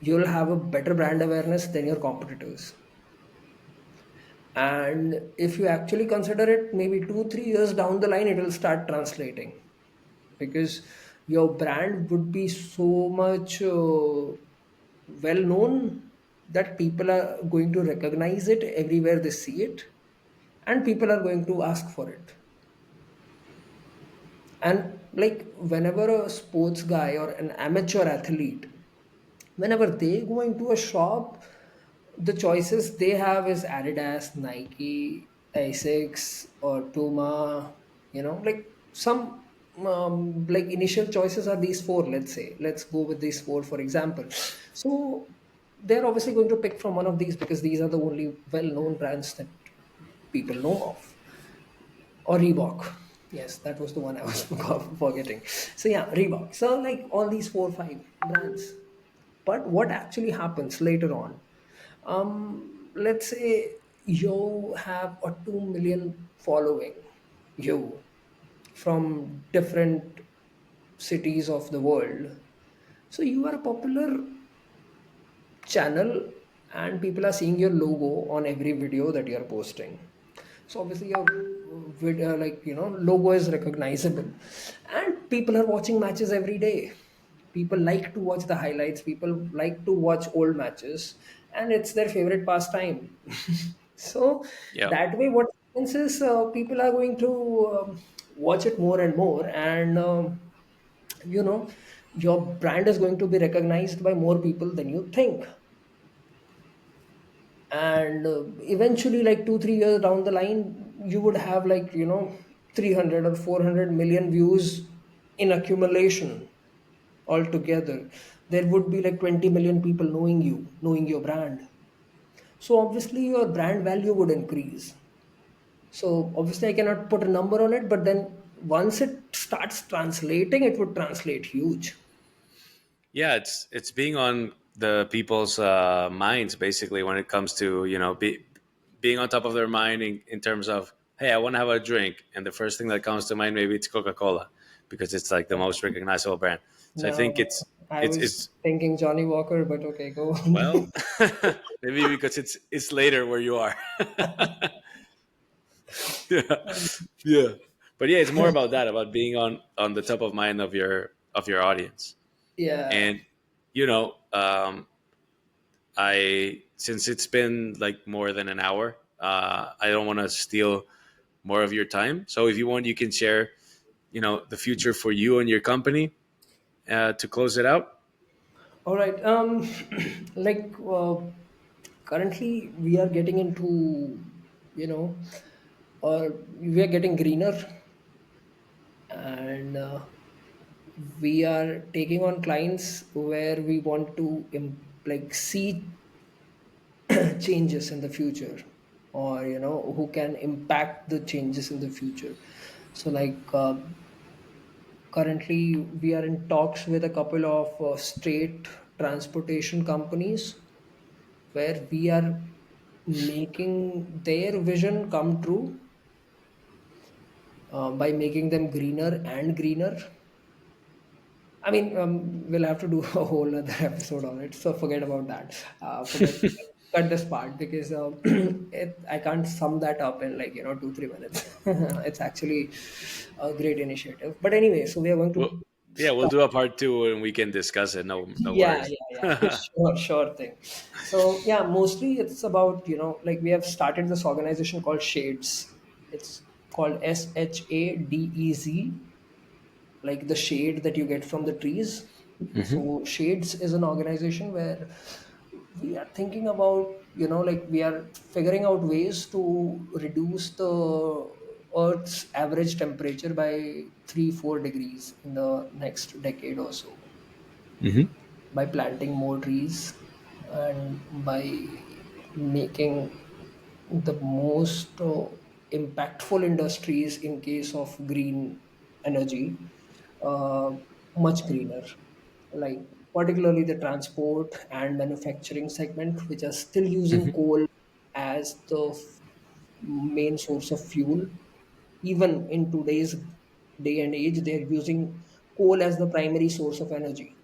You'll have a better brand awareness than your competitors. And if you actually consider it, maybe 2 3 years down the line, it will start translating, because your brand would be so much well known that people are going to recognize it everywhere they see it, and people are going to ask for it. And like, whenever a sports guy or an amateur athlete, whenever they go into a shop, the choices they have is Adidas, Nike, Asics, or Puma. Like, some like initial choices are these four. Let's say, let's go with these four for example. So they're obviously going to pick from one of these because these are the only well-known brands that people know of. Or Reebok. Yes, that was the one I was forgetting. So yeah, Reebok. So like all these 4 5 brands. But what actually happens later on? Let's say you have a 2 million following, you, from different cities of the world. So you are a popular channel, and people are seeing your logo on every video that you're posting. So obviously your video, like, logo is recognizable, and people are watching matches every day. People like to watch the highlights, people like to watch old matches, and it's their favorite pastime. So Yeah. that way, what happens is, people are going to watch it more and more, and you know your brand is going to be recognized by more people than you think. And eventually, like 2 3 years down the line, you would have, like, 300 or 400 million views in accumulation altogether. There would be like 20 million people knowing you, knowing your brand. So obviously your brand value would increase. So obviously I cannot put a number on it, but then once it starts translating, it would translate huge. Yeah, it's being on the people's minds basically when it comes to being on top of their mind in terms of, hey, I want to have a drink, and the first thing that comes to mind maybe it's Coca Cola because it's like the most recognizable brand. So I think No. I It's was it's thinking Johnny Walker, but okay, go on. well, maybe because it's later where you are. Yeah, yeah. But yeah, it's more about that, about being on the top of mind of your audience. Yeah. And you know, I since it's been like more than an hour, I don't want to steal more of your time. So if you want, you can share, the future for you and your company to close it out. All right. Like currently we are getting into, you know, or we are getting greener, and we are taking on clients where we want to like see changes in the future, or who can impact the changes in the future. So like currently we are in talks with a couple of state transportation companies where we are making their vision come true by making them greener and greener. I mean, we'll have to do a whole other episode on it, so forget about that. Cut this part because I can't sum that up in like 2-3 minutes. It's actually a great initiative. But anyway, so we are going Well, to yeah, we'll start. do a part two and we can discuss it. No Yeah, worries. yeah. Sure thing. So yeah, mostly it's about like we have started this organization called Shades. It's called SHADEZ, like the shade that you get from the trees. So Shades is an organization where we are thinking about, like we are figuring out ways to reduce the Earth's average temperature by 3-4 degrees in the next decade or so, Hmm. by planting more trees and by making the most impactful industries in case of green energy uh, much greener, like particularly the transport and manufacturing segment, which are still using coal as the main source of fuel. Even in today's day and age, they're using coal as the primary source of energy.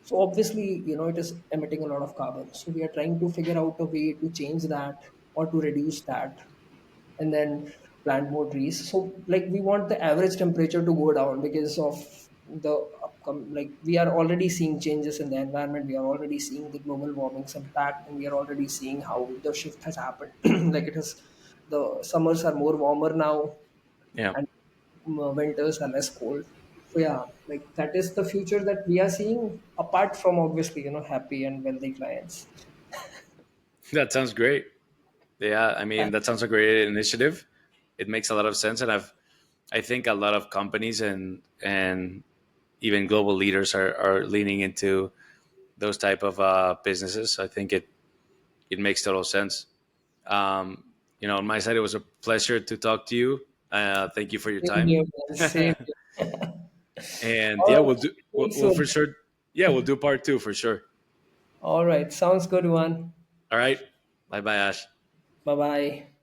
So obviously, it is emitting a lot of carbon. So we are trying to figure out a way to change that or to reduce that, and then plant more trees. So like we want the average temperature to go down because of the like we are already seeing changes in the environment. We are already seeing the global warming's impact, and we are already seeing how the shift has happened. Like it is, the summers are more warmer now, Yeah, and winters are less cold. So yeah, like that is the future that we are seeing. Apart from obviously, happy and wealthy clients. that sounds great. Yeah, I mean that sounds a great initiative. It makes a lot of sense, and I think a lot of companies and even global leaders are leaning into those type of businesses. So I think it makes total sense. On my side, it was a pleasure to talk to you. Thank you for your Same time. here, man. Same here. And All yeah, right, we'll, speak we'll for soon. sure. Yeah, we'll do part two for sure. All right, sounds good, one. All right. Bye bye, Ash. Bye bye.